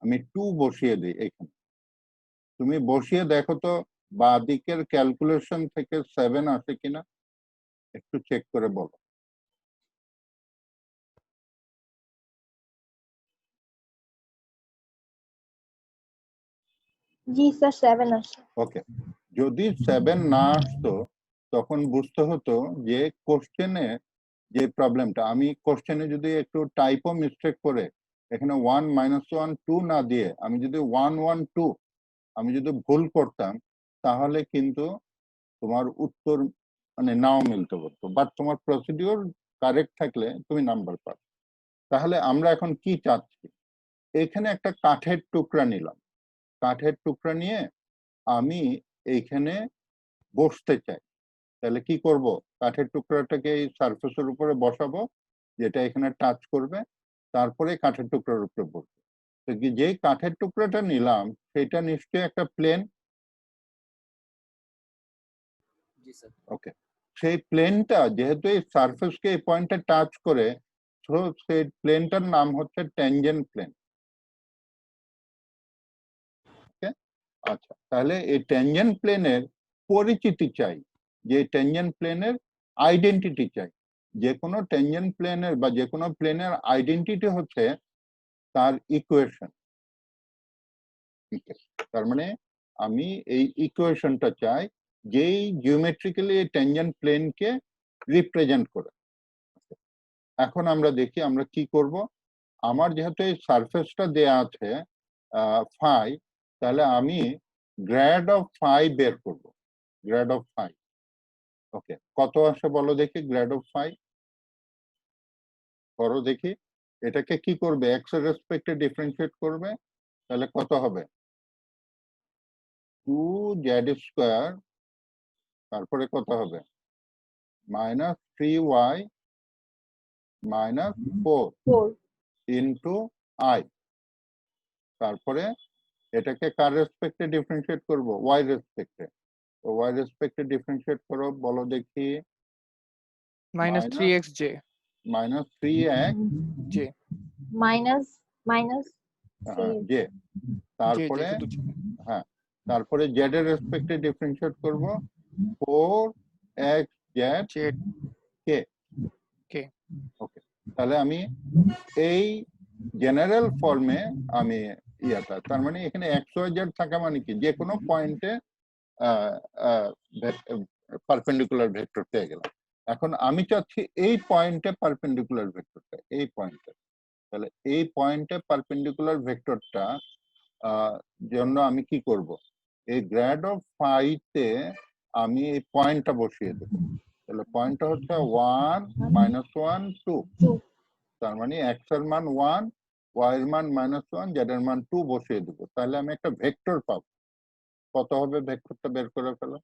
আমি 2 বসিয়ে দিই এখানে। তুমি বসিয়ে দেখো তো বাঁ দিকের ক্যালকুলেশন থেকে 7 আসে কিনা, একটু চেক করে বলো। জি স্যার 7 আছে। ওকে, যদি 7 না আসতো তখন বুঝতে হতো যে কোশ্চেনে যে প্রবলেমটা, আমি কোশ্চেনে যদি একটু টাইপও মিস্টেক করে এখানে 1 -1 2 না দিয়ে আমি যদি 1 1 2 আমি যদি ভুল করতাম, তাহলে কিন্তু তোমার উত্তর মানে নাও মিলতে পারতো, বাট তোমার প্রসিডিওর কারেক্ট থাকলে তুমি নাম্বার পাবে। তাহলে আমরা এখন কি চাচ্ছি? এখানে একটা কাঠের টুকরা নিলাম, কাঠের টুকরা নিয়ে আমি এইখানে বসতে চাই। তাহলে কি করব? কাঠের টুকরাটাকে এই সারফেসের উপরে বসাবো, যেটা এখানে টাচ করবে, তারপরে কাঠের টুকরার উপরে বসবো। তো যে কাঠের টুকরাটা নিলাম সেটা নিশ্চয়ই একটা প্লেন। জি স্যার। ওকে, সেই প্লেনটা যেহেতু এই সারফেসকে এই পয়েন্টে টাচ করে, তো সেই প্লেনটার নাম হচ্ছে ট্যানজেন্ট প্লেন। ওকে, আচ্ছা, তাহলে এই ট্যানজেন্ট প্লেনের পরিচিতি চাই, যে ট্যানজেন্ট প্লেনের আইডেন্টিটি চাই। যে কোনো ট্যানজেন্ট প্লেনের বা যে কোনো প্লেনের আইডেন্টিটি হচ্ছে তার ইকুয়েশন। তার মানে আমি এই ইকুয়েশনটা চাই যেই জিওমেট্রিক্যালি এই ট্যানজেন্ট প্লেনকে রিপ্রেজেন্ট করে। এখন আমরা দেখি আমরা কি করব। আমার যেহেতু এই সারফেসটা দেয়া আছে ফাই, তাহলে আমি গ্র্যাড অফ ফাই বের করব। গ্র্যাড অফ ফাই, ওকে, কত আসে বলো দেখি গ্রেড অফ ফাই? করো দেখি। এটাকে কি করবে? এক্স এর রেসপেক্টে ডিফারেন্সিয়েট করবে, তাহলে কত হবে? 2z² তারপরে কত হবে? -3y -4 4 into i। তারপরে এটাকে কার রেসপেক্টে ডিফারেন্সিয়েট করব? y রেসপেক্টে। তো y রেসপেক্টে ডিফারেন্সিয়েট করো, বলো দেখি। -3xj -3x j minus minus j। j তারপরে শুধু j হ্যাঁ, তারপরে z এর রেসপেক্টে ডিফারেন্সিয়েট করব 4xz z k। k ওকে, তাহলে আমি এই জেনারেল ফর্মে আমি ইয়াটা, তার মানে এখানে xyz থাকা মানে কি যে কোনো পয়েন্টে পারপেন্ডিকুলার ভেক্টর পেয়ে গেলাম। এখন আমি চাচ্ছি এই পয়েন্টে পারপেন্ডিকুলার ভেক্টরটা, এই পয়েন্টে। তাহলে এই পয়েন্টে পারপেন্ডিকুলার ভেক্টরটা জন্য আমি কি করব? এই গ্রেড অফ ফাই তে আমি এই পয়েন্টটা বসিয়ে দেব। তাহলে পয়েন্টটা হচ্ছে 1 -1 2। 2 তার মানে এক্স এর মান 1, ওয়াই এর মান -1, জেড এর মান 2 বসিয়ে দেব, তাহলে আমি একটা ভেক্টর পাবো। কত হবে ভেক্টরটা বের করে ফেলো।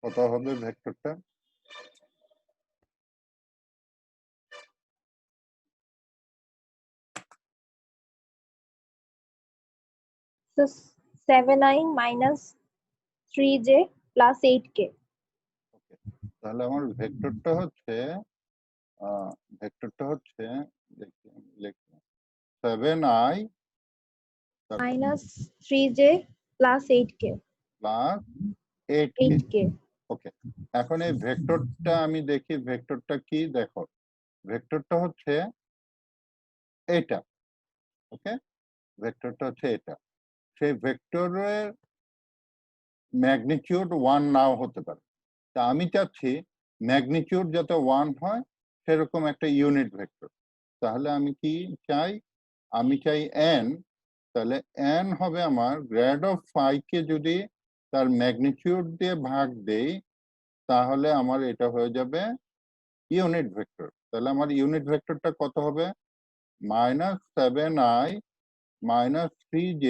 কত হবে ভেক্টরটা? so 7i minus 3j plus 8k তাহলে আমার ভেক্টরটা হচ্ছে দেখি আমি লিখি 7i minus 3j plus 8k plus 8k। 8k ওকে, এখন এই ভেক্টরটা আমি দেখি, ভেক্টরটা কি দেখো, ভেক্টরটা হচ্ছে এটা। ওকে, ভেক্টরটা হচ্ছে এটা। সেই ভেক্টরের ম্যাগনিটিউড 1 নাও হতে পারে। তা আমি চাচ্ছি ম্যাগনিটিউড যাতে 1 হয় সেরকম একটা ইউনিট ভেক্টর। তাহলে আমি কি চাই? আমি চাই n। তাহলে n হবে আমার গ্রেড অফ ফাই কে যদি তার ম্যাগনিটিউড দিয়ে ভাগ দেই, তাহলে আমার এটা হয়ে যাবে ইউনিট ভেক্টর। তাহলে আমার ইউনিট ভেক্টরটা কত হবে? -7i -3j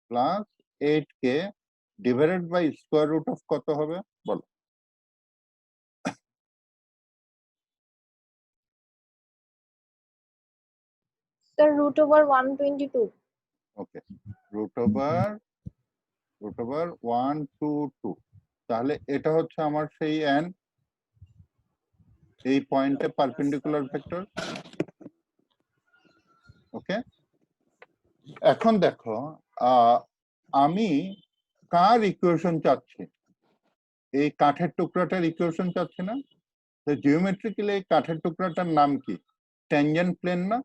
plus 8k divided by square root of কত হবে বলো? sir root over 122 okay, root over 1 2 2। তাহলে এটা হচ্ছে আমার সেই n, এই পয়েন্টে পারপেন্ডিকুলার ভেক্টর। ওকে, এখন দেখো আমি কার ইকুয়েশন চাচ্ছি? এই কাঠের টুকরাটার ইকুয়েশন চাচ্ছি না? তো জিওমেট্রিক্যালি এই কাঠের টুকরাটার নাম কি? ট্যানজেন্ট প্লেন না?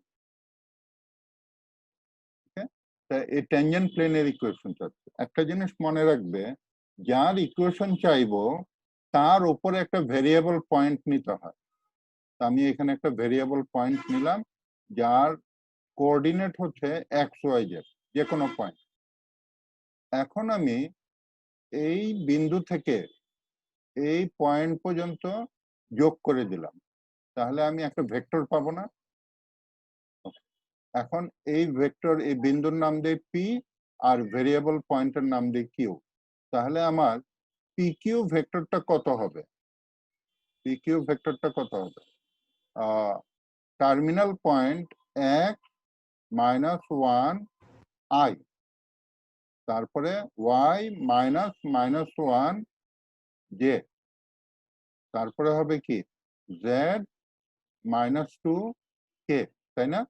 এই ট্যানজেন্ট প্লেনের ইকুয়েশন চাচ্ছি। একটা জিনিস মনে রাখবে, যার ইকুয়েশন চাইবো তার উপরে একটা ভেরিয়েবল পয়েন্ট নিতে হয়। আমি এখানে একটা ভেরিয়েবল পয়েন্ট নিলাম যার কোঅর্ডিনেট হচ্ছে xyz, যে কোনো পয়েন্ট। এখন আমি এই বিন্দু থেকে এই পয়েন্ট পর্যন্ত যোগ করে দিলাম, তাহলে আমি একটা ভেক্টর পাবো না? এখন এই ভেক্টর, এই বিন্দুর নাম দিই পি আর ভেরিয়েবল পয়েন্টের নাম দিই কিউ। তাহলে আমার পি কিউ ভেক্টরটা কত হবে? পি কিউ ভেক্টরটা কত হবে? টার্মিনাল পয়েন্ট x -1 i, তারপরে y -1 j, তারপরে হবে কি z -2 k, তাই না?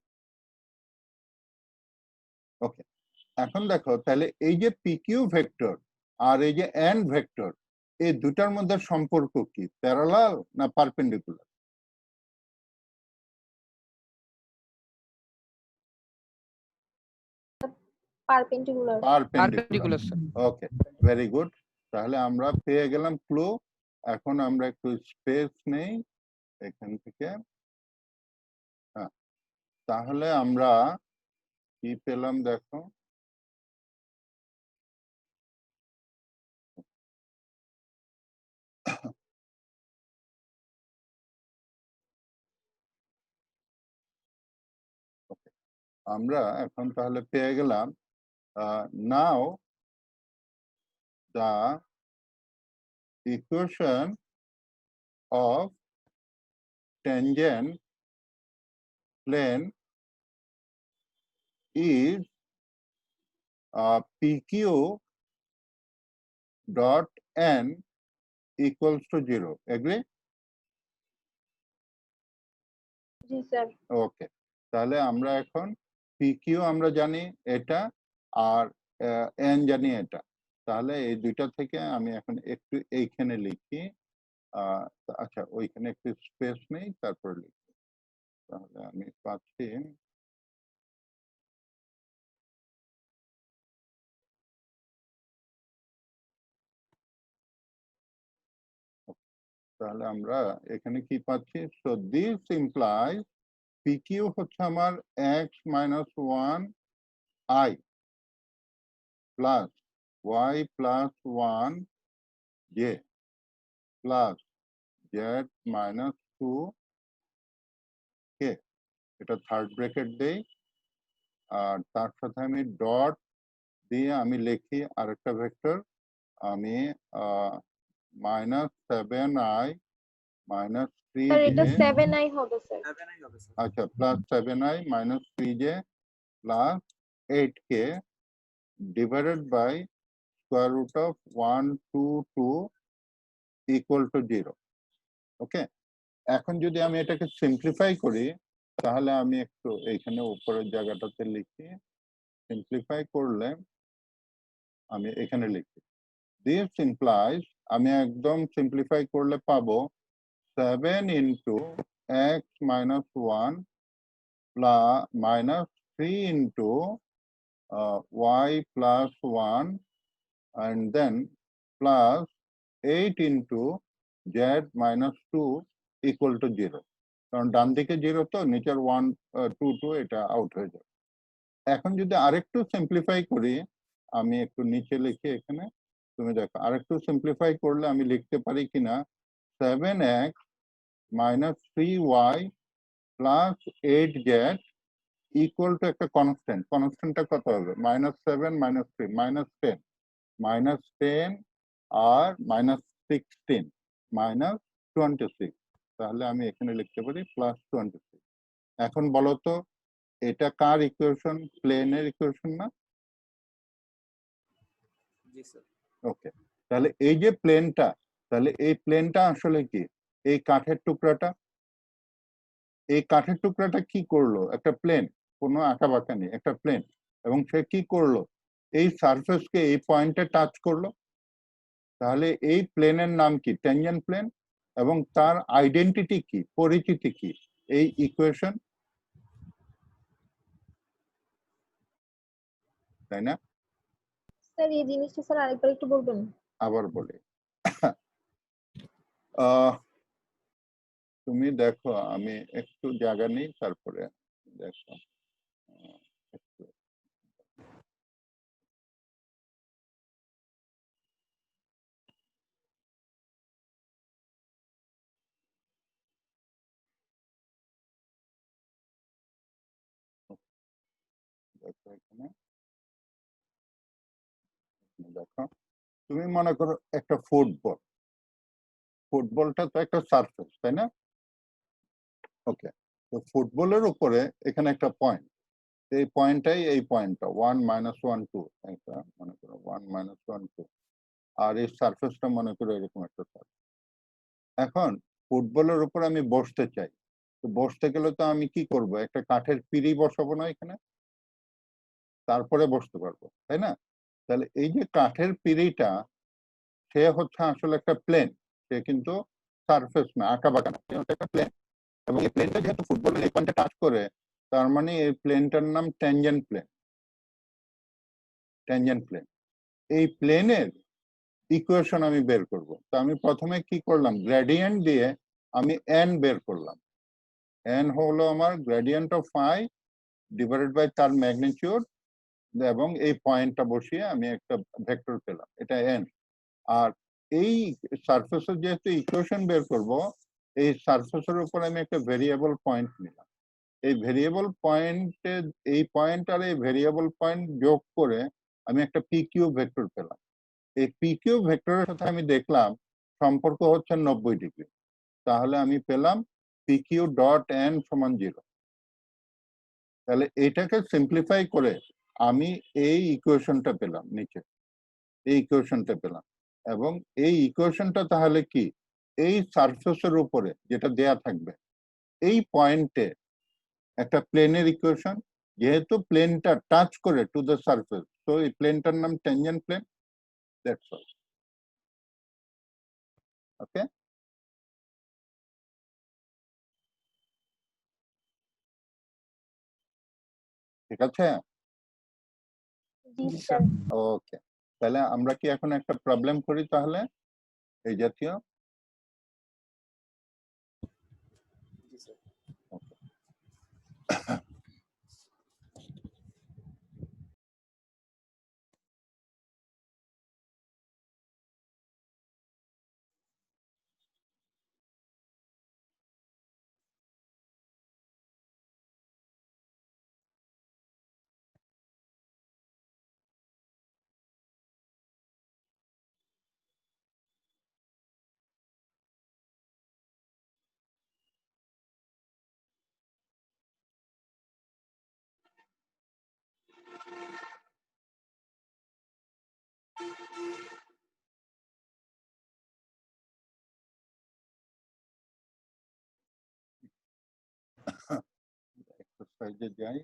ওকে, এখন দেখো তাহলে এই যে পি কিউ ভেক্টর আর এই যে এন ভেক্টর, এই দুটার মধ্যে সম্পর্ক কি? প্যারালাল না perpendicular? Perpendicular. Perpendicular. Perpendicular, sir. ওকে, ভেরি গুড। তাহলে আমরা পেয়ে গেলাম ক্লু। এখন আমরা একটু স্পেস নেই এখান থেকে। হ্যাঁ, তাহলে আমরা কি পেলাম দেখো। আমরা এখন তাহলে পেয়ে গেলাম নাও the equation of tangent plane is PQ dot n equals to 0. Agree? জি স্যার। ওকে, তাহলে আমরা এখন PQ আমরা জানি এটা, আর n জানি এটা। তাহলে এই দুইটা থেকে আমি এখন একটু এইখানে লিখি। আচ্ছা, ওইখানে একটু স্পেস নেই, তারপর লিখি। তাহলে আমি পাচ্ছি তাহলে আমরা এখানে কি পাচ্ছি, সো দিস ইমপ্লাইজ PQ হচ্ছে আমার x minus 1 I plus y plus 1 j plus z minus 2 k। এটা থার্ড ব্র্যাকেট দেই, আর তার সাথে আমি ডট দিয়ে আমি লিখি আরেকটা ভেক্টর। আমি -7i minus স্যার এটা 3j, 7i হবে স্যার। 7i হবে স্যার। আচ্ছা, plus 7i minus 3j plus 8k divided by square root of 122 equal to 0. ওকে, এখন যদি আমি এটাকে সিম্পলিফাই করি, তাহলে আমি একটু এইখানে উপরের জায়গাটাতে লিখি। সিম্পলিফাই করলে আমি এখানে লিখি দিস ইমপ্লাইজ, আমি একদম সিম্পলিফাই করলে পাবো 7 into x minus 1 plus minus 3 into y plus 1 and then plus 8 into z minus 2 equal to 0. কারণ ডান দিকে 0 তো নিচের 1 2 2 এটা আউট হয়ে যাবে। এখন যদি আরেকটু সিম্পলিফাই করি, আমি একটু নিচে লিখি এখানে, তুমি দেখো আরেকটু সিম্পলিফাই করলে আমি লিখতে পারি কিনা 7x minus 3y plus 8z equal to একটা কনস্ট্যান্ট। কনস্ট্যান্টটা কত হবে? -7 minus 3 -10 -10 আর -16 -26। তাহলে আমি এখানে লিখতে পারি +26। এখন বলো তো এটা কার ইকুয়েশন? প্লেনের ইকুয়েশন না? জি স্যার। ওকে, তাহলে এই যে প্লেনটা, তাহলে এই প্লেনটা আসলে কি? এই কাঠের টুকরাটা, এই কাঠের টুকরাটা কি করলো? একটা প্লেন, কোনো আঁকা বাঁকা নেই, একটা প্লেন। এবং সে কি করলো? এই সারফেসকে এই পয়েন্টে টাচ করলো। তাহলে এই প্লেনের নাম কি? Tangent plane. এবং তার আইডেন্টিটি কি, পরিচিতি কি? এই ইকুয়েশন, তাই না? স্যার এই জিনিসটা স্যার আরেকবার একটু বলবেন? আবার বলি, তুমি দেখো আমি একটু জায়গা নেই, তারপরে দেখো একটু দেখো এখানে, দেখো তুমি মনে করো একটা ফুটবল, ফুটবলটা তো একটা সারফেস, তাই না? ওকে, তো ফুটবলের উপরে এখানে একটা পয়েন্ট, এই পয়েন্টটাই এই পয়েন্টটা 1 - 1 2, এটা মনে করো 1 - 1 2, আর এই সারফেসটা মনে করো এরকম একটা সারফেস। এখন ফুটবলের উপর আমি বসতে চাই, তো বসতে গেলে তো আমি কি করব? একটা কাঠের পিঁড়ি বসাবো না এখানে, তারপরে বসতে পারবো, তাই না? তাহলে এই যে কাঠের পিঁড়িটা, সে হচ্ছে আসলে একটা প্লেন, সে কিন্তু সারফেস না, আঁকা বাঁকা না, একটা প্লেন। এবং এই প্লেনটা যেহেতু ফুটবলের এই পয়েন্টে টাচ করে, তার মানে এই প্লেনটার নাম ট্যানজেন্ট প্লেন। ট্যানজেন্ট প্লেন, এই প্লেনের ইকুয়েশন আমি বের করব। তো আমি প্রথমে কি করলাম, গ্রেডিয়েন্ট দিয়ে আমি n বের করলাম। n হলো আমার gradient of phi divided by তার ম্যাগনিটিউড, এবং এই পয়েন্টটা বসিয়ে আমি একটা ভেক্টর পেলাম, এটা n। আর এই সারফেসের যেহেতু ইকুয়েশন বের করব, এই সারফেসের উপর আমি একটা ভেরিয়েবল পয়েন্ট নিলাম। এই ভেরিয়েবল পয়েন্টে এই পয়েন্ট আর এই ভেরিয়েবল পয়েন্ট যোগ করে আমি একটা PQ ভেক্টর পেলাম। এই PQ ভেক্টরের সাথে আমি দেখলাম সম্পর্ক হচ্ছে 90 ডিগ্রি। তাহলে আমি পেলাম PQ ডট n সমান 0। তাহলে এটাকে সিম্পলিফাই করে আমি এই ইকুয়েশনটা পেলাম, নিচে এই ইকুয়েশনটা পেলাম। এবং এই ইকুয়েশনটা তাহলে কি, এই সারফেসের উপরে যেটা দেয়া থাকবে এই পয়েন্টে একটা প্লেনের ইকুয়েশন, যেহেতু প্লেনটা টাচ করে টু দ্য সারফেস, তো এই প্লেনটার নাম tangent plane. That's all. Okay, ঠিক আছে। জি জি স্যার। স্যার। ওকে, তাহলে আমরা কি এখন একটা প্রবলেম করি তাহলে এই জাতীয়? জি স্যার। এক্সারসাইজে যাই।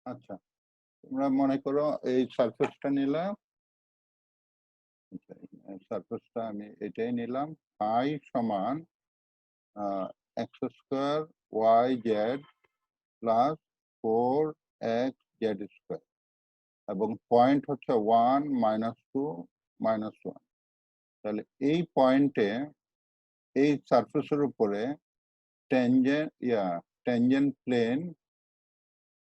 আচ্ছা, তোমরা মনে করো এই সারফেসটা নিলাম, সারফেসটা আমি এটাই নিলাম, আই সমান X square Y Z plus 4x z square, এবং পয়েন্ট হচ্ছে 1 -2 -1। তাহলে এই পয়েন্টে এই সারফেসের উপরে ট্যানজেন্ট প্লেন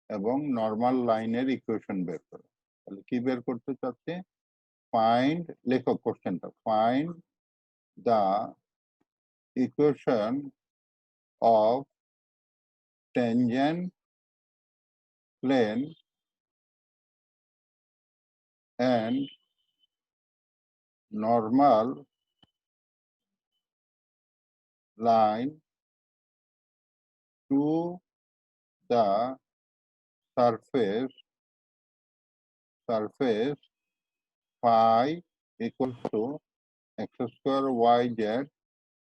এবং নর্মাল লাইনের ইকুয়েশন বের করো। তাহলে কি বের করতে চাচ্ছি, ফাইন্ড, লেখক কোশ্চেনটা, find the equation of tangent plane and normal line to the surface phi equals to x square yz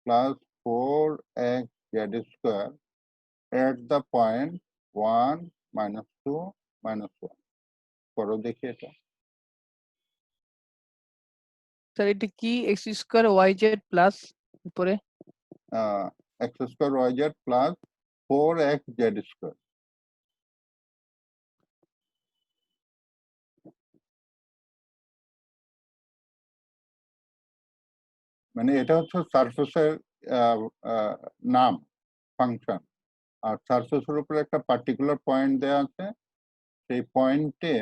plus 4x z square at the point 1 -2 -1। করো দেখি এটা। স্যার এটা কি X square Y Z plus উপরে x square yz plus 4x z square। মানে এটা হচ্ছে সারফেসের নাম, ফাংশন। আর সারফেসের উপরে একটা পার্টিকুলার পয়েন্ট দেওয়া আছে, সেই পয়েন্টে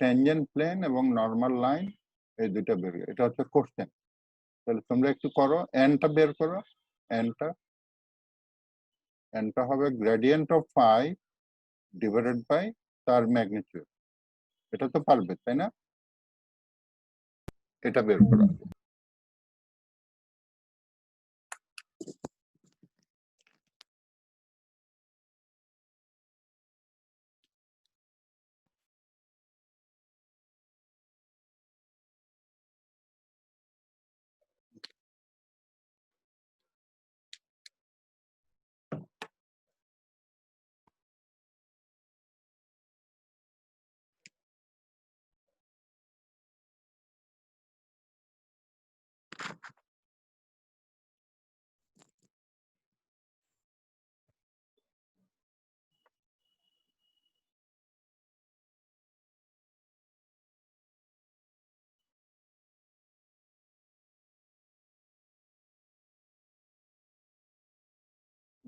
ট্যানজেন্ট প্লেন এবং নর্মাল লাইন এই দুটো বের, এটা হচ্ছে কোশ্চেন। তাহলে তোমরা একটু করো, এনটা বের করো। এনটা হবে gradient of phi divided by তার ম্যাগনিটিউড। এটা তো পারবে তাই না? এটা বের করো।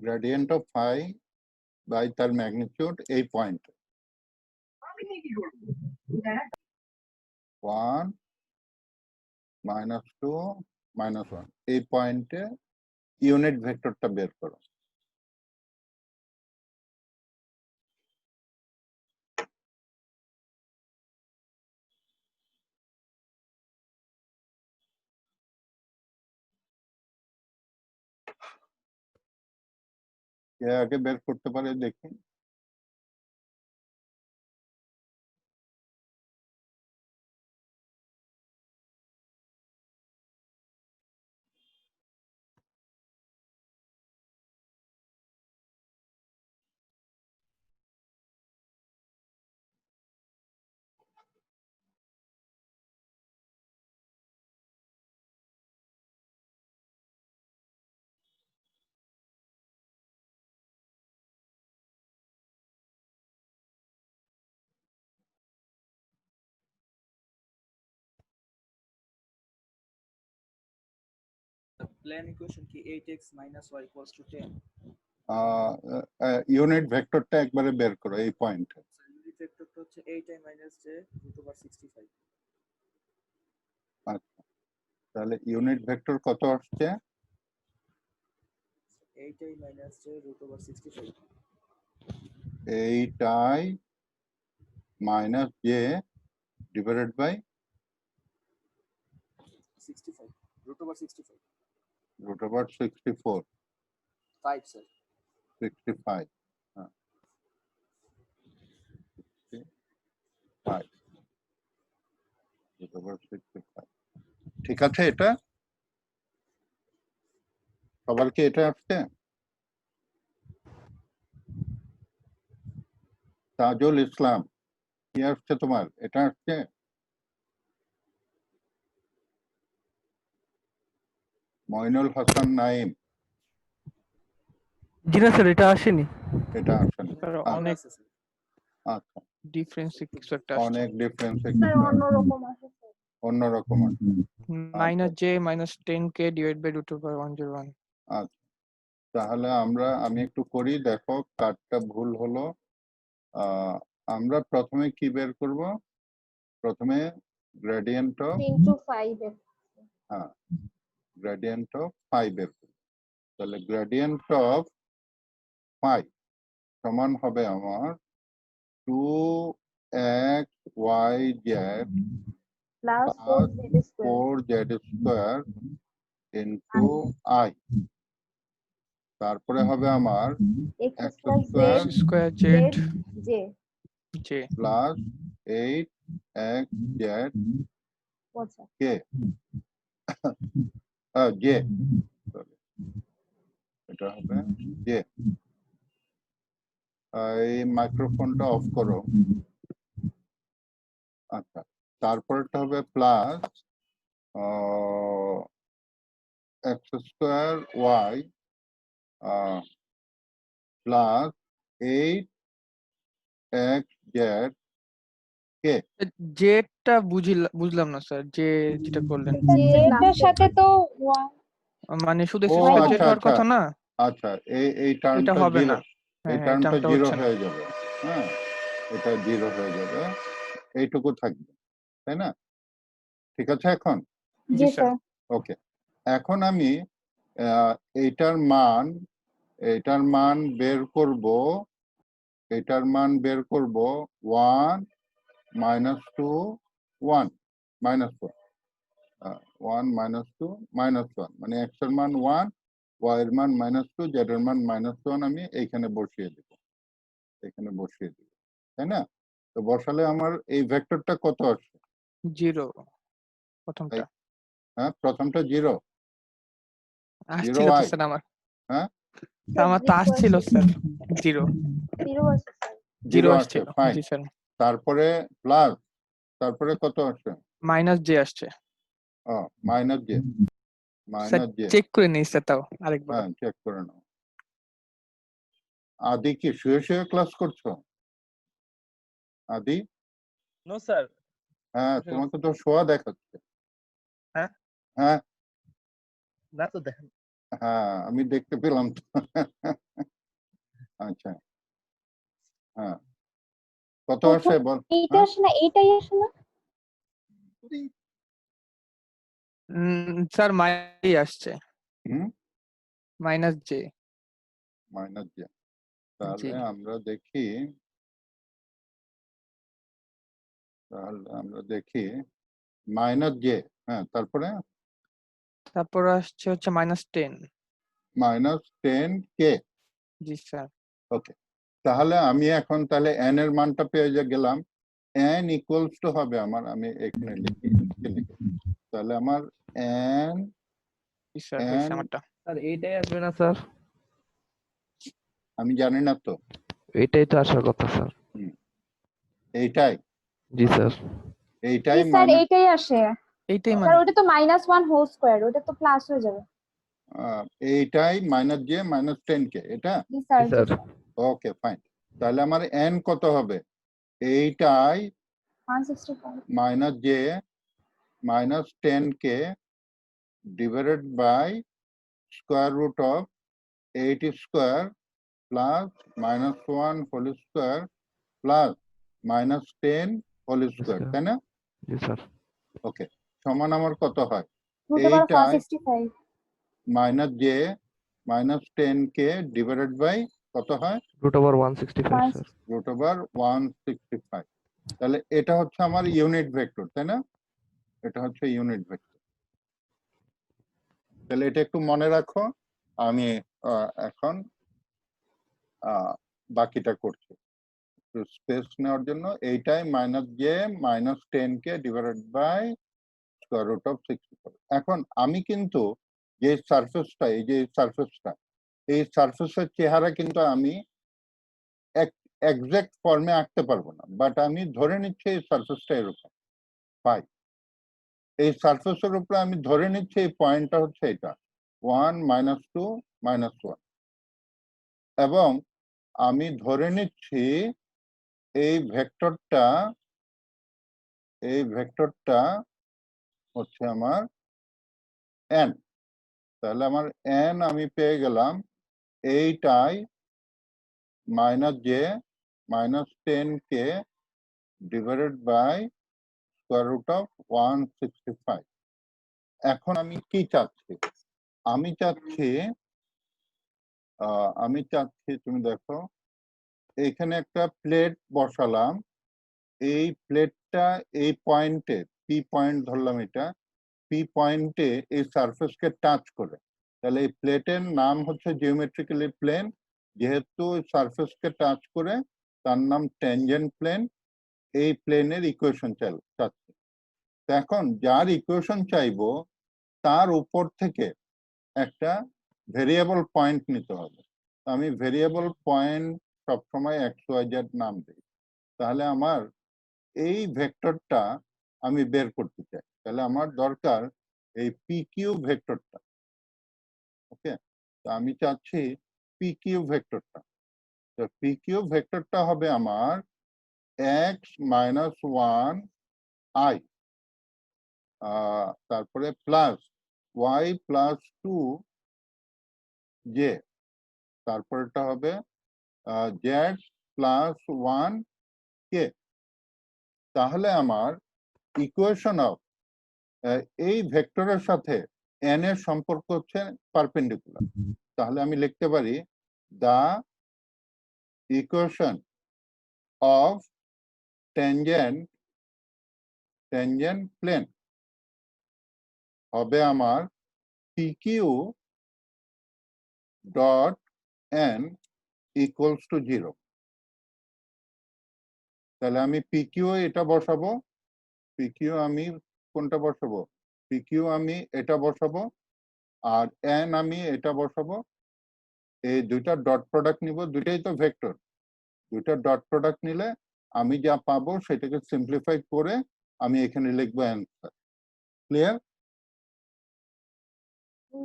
গ্রেডিয়েন্ট অফ ফাই বাই তার ম্যাগনিটিউড এই পয়েন্ট 1 -2 -1 এই পয়েন্টে ইউনিট ভেক্টরটা বের করো। কে আগে বের করতে পারে দেখি। The plane equation কি 8x minus y equals to 10. Unit ভেক্টরটা একবারে বের করো এই পয়েন্টে। ইউনিট ভেক্টরটা হচ্ছে 8i minus j root over 65. আচ্ছা, তাহলে ইউনিট ভেক্টর কত আসছে? 8i minus j root over 65. 8i minus j divided by 65 root over 65. root over 64 5 sir. 65 5 root over 65 ঠিক আছে। এটা সবার কি এটা আসছে? তাজুল ইসলাম কি আসছে তোমার? এটা আসছে? মইনুল হাসান নাইম জি না স্যার, এটা আসেনি। এটা আসেনি। স্যার আচ্ছা, অনেক আচ্ছা, ডিফারেন্স কিছু একটা আসছে। অনেক ডিফারেন্স স্যার অন্যরকম আসে স্যার। অন্যরকম আছে। Minus J minus 10k divide by root over 101। আচ্ছা, তাহলে আমি একটু করি, দেখো কার্ডটা ভুল হলো। আমরা প্রথমে কি বের করব? প্রথমে গ্রেডিয়েন্ট অফ 3 to 5 এর হ্যাঁ গ্রেডিয়েন্ট অফ 5 বের করব। তাহলে গ্রেডিয়েন্ট অফ 5 সমান হবে আমার 2xyz plus plus 4z square 4z square into i, তারপরে হবে আমার x x plus square z square Z z J plus 8xz আচ্ছা k j sorry, এটা হবে j। এই মাইক্রোফোনটা অফ করো। আচ্ছা, তারপরটা হবে plus x square y plus 8xz k। জেডটা বুঝলাম না স্যার, যে যেটা করলেন এটার সাথে তো মানে শুধু ও স্কয়ার জেড আচ্ছা হওয়ার আচ্ছা কথা না, আচ্ছা, এই এটা টার্মটা হবে জিরো, না। এই হ্যাঁ, এই টার্মটা টার্মটা জিরো হচ্ছে না। হয়ে যাবে। হ্যাঁ, এটা জিরো হয়ে যাবে, এইটুকু থাকবে, তাই না? ঠিক আছে এখন? জি স্যার। ওকে, এখন আমি এইটার মান বের করব, এটার মান বের করব 1 -2 1 -1 1 -2 -1 মানে x এর মান 1, y এর মান -2, z এর মান -1 আমি এইখানে বসিয়ে দেব, এখানে বসিয়ে দেব, তাই না? তো বসালে আমার এই ভেক্টরটা কত আসছে? জিরো প্রথমটা হ্যাঁ, প্রথমটা জিরো আসছিল তো y স্যার আমার। হ্যাঁ আমার তো আসছিল স্যার জিরো 0 আছে স্যার। জিরো আছে, আসছিল। ফাইন। জি স্যার। তারপরে প্লাস, তারপরে কত আসছে? মাইনাস জে আসছে minus j, sir. Minus j। Check করে নিই স্যার তাও আরেকবার। হ্যাঁ, চেক করে নাও। আদি কি শুয়ে শুয়ে ক্লাস করছো? আদি? No sir. হ্যাঁ, তোমাকে তো শোয়া দেখাচ্ছে। হ্যাঁ? হ্যাঁ, না তো দেখেন। হ্যাঁ আমি দেখতে পেলাম তো। আচ্ছা হ্যাঁ কত প্রথম আসে বল? এইটা আসে না, এইটাই আসে না। স্যার মাইনাস আসছে, hmm minus J. Minus j. জি তাহলে আমরা দেখি, মাইনাস জে। হ্যাঁ তারপরে তারপর আসছে হচ্ছে -10। -10 কে। জি স্যার। ওকে তাহলে আমি এখন তাহলে n এর মানটা পেয়ে গেলাম। n ইকুয়ালস টু হবে আমার, আমি এখানে লিখি, তাহলে আমার n জি স্যার হয়েছে n আমারটা। স্যার এইটাই আসবে না স্যার? আমি জানি না তো। এইটাই তো আসার কথা স্যার। এইটাই জি স্যার। এইটাই স্যার মাইনাস, এইটাই আসে এইটাই স্যার, মানে ওটা তো -1 হোল স্কয়ার, ওটা তো প্লাস হয়ে যাবে। এইটাই মাইনাস জে -10 কে, এটা জি স্যার, জি জি স্যার। স্যার। Okay fine. তাহলে আমার n কত হবে? এইটাই 165 minus J -10 K divided by square root of 8 square plus -1 whole square plus -10 whole square, sir. তাই না? জি স্যার। ওকে সমান আমার কত হয়? √165 এইটাই minus J -10 K divided by কত হয়? √165 স্যার। √165। তাহলে এটা হচ্ছে আমার ইউনিট ভেক্টর, তাই না? এটা হচ্ছে ইউনিট ভেক্টর। তাহলে এটা একটু মনে রাখো, আমি এখন বাকিটা করছি স্পেস নেওয়ার জন্য। এইটাই minus J -10 K divided by square root of 64। এখন আমি কিন্তু যে সারফেসটা, এই যে সারফেসটা, এই সারফেসের চেহারা কিন্তু আমি এক্সাক্ট ফর্মে আঁকতে পারবো না, বাট আমি ধরে নিচ্ছি এই সারফেসটা এরকম পাই। এই সারফেসের উপরে আমি ধরে নিচ্ছি এই পয়েন্টটা হচ্ছে এটা 1 -2 -1, এবং আমি ধরে নিচ্ছি এই ভেক্টরটা হচ্ছে আমার n। তাহলে আমার n আমি পেয়ে গেলাম এইটাই minus J -10 K divided by square root of 165। এখন আমি কি চাচ্ছি? আমি চাচ্ছি তুমি দেখো, এইখানে একটা প্লেট বসালাম, এই প্লেটটা এই পয়েন্টে, পি পয়েন্ট ধরলাম, এটা পি পয়েন্টে এই সারফেসকে টাচ করে। তাহলে এই প্লেটের নাম হচ্ছে জিওমেট্রিক্যালি প্লেন, যেহেতু সারফেসকে টাচ করে তার নাম ট্যানজেন্ট প্লেন। এই প্লেনের ইকুয়েশন চাচ্ছি। এখন যার ইকুয়েশন চাইবো তার উপর থেকে একটা ভেরিয়েবল পয়েন্ট নিতে হবে। আমি ভেরিয়েবল পয়েন্ট সবসময় XYZ নাম দিই। তাহলে আমার এই ভেক্টরটা আমি বের করতে চাই, তাহলে আমার দরকার এই PQ ভেক্টরটা। ওকে, তো আমি চাচ্ছি PQ ভেক্টরটা। তো PQ ভেক্টরটা হবে আমার x -1 I, তারপরে প্লাস y +2 j, তারপরেটা হবে z +1 k। তাহলে আমার ইকুয়েশন অফ এই ভেক্টরের সাথে n এর সম্পর্ক হচ্ছে পারপেন্ডিকুলার। তাহলে আমি লিখতে পারি দা ইকুয়েশন অফ ট্যানজেন্ট প্লেন হবে আমার PQ dot n equals to 0। তাহলে আমি PQ এটা বসাবো, PQ আমি কোনটা বসাবো? PQ আমি এটা বসাবো, আর n আমি এটা বসাবো। এই দুইটা ডট প্রোডাক্ট নিব, দুইটাই তো ভেক্টর, দুইটা ডট প্রোডাক্ট নিলে আমি যা পাবো সেটাকে সিম্পলিফাই করে আমি এখানে লিখবো অ্যান্সার। ক্লিয়ার?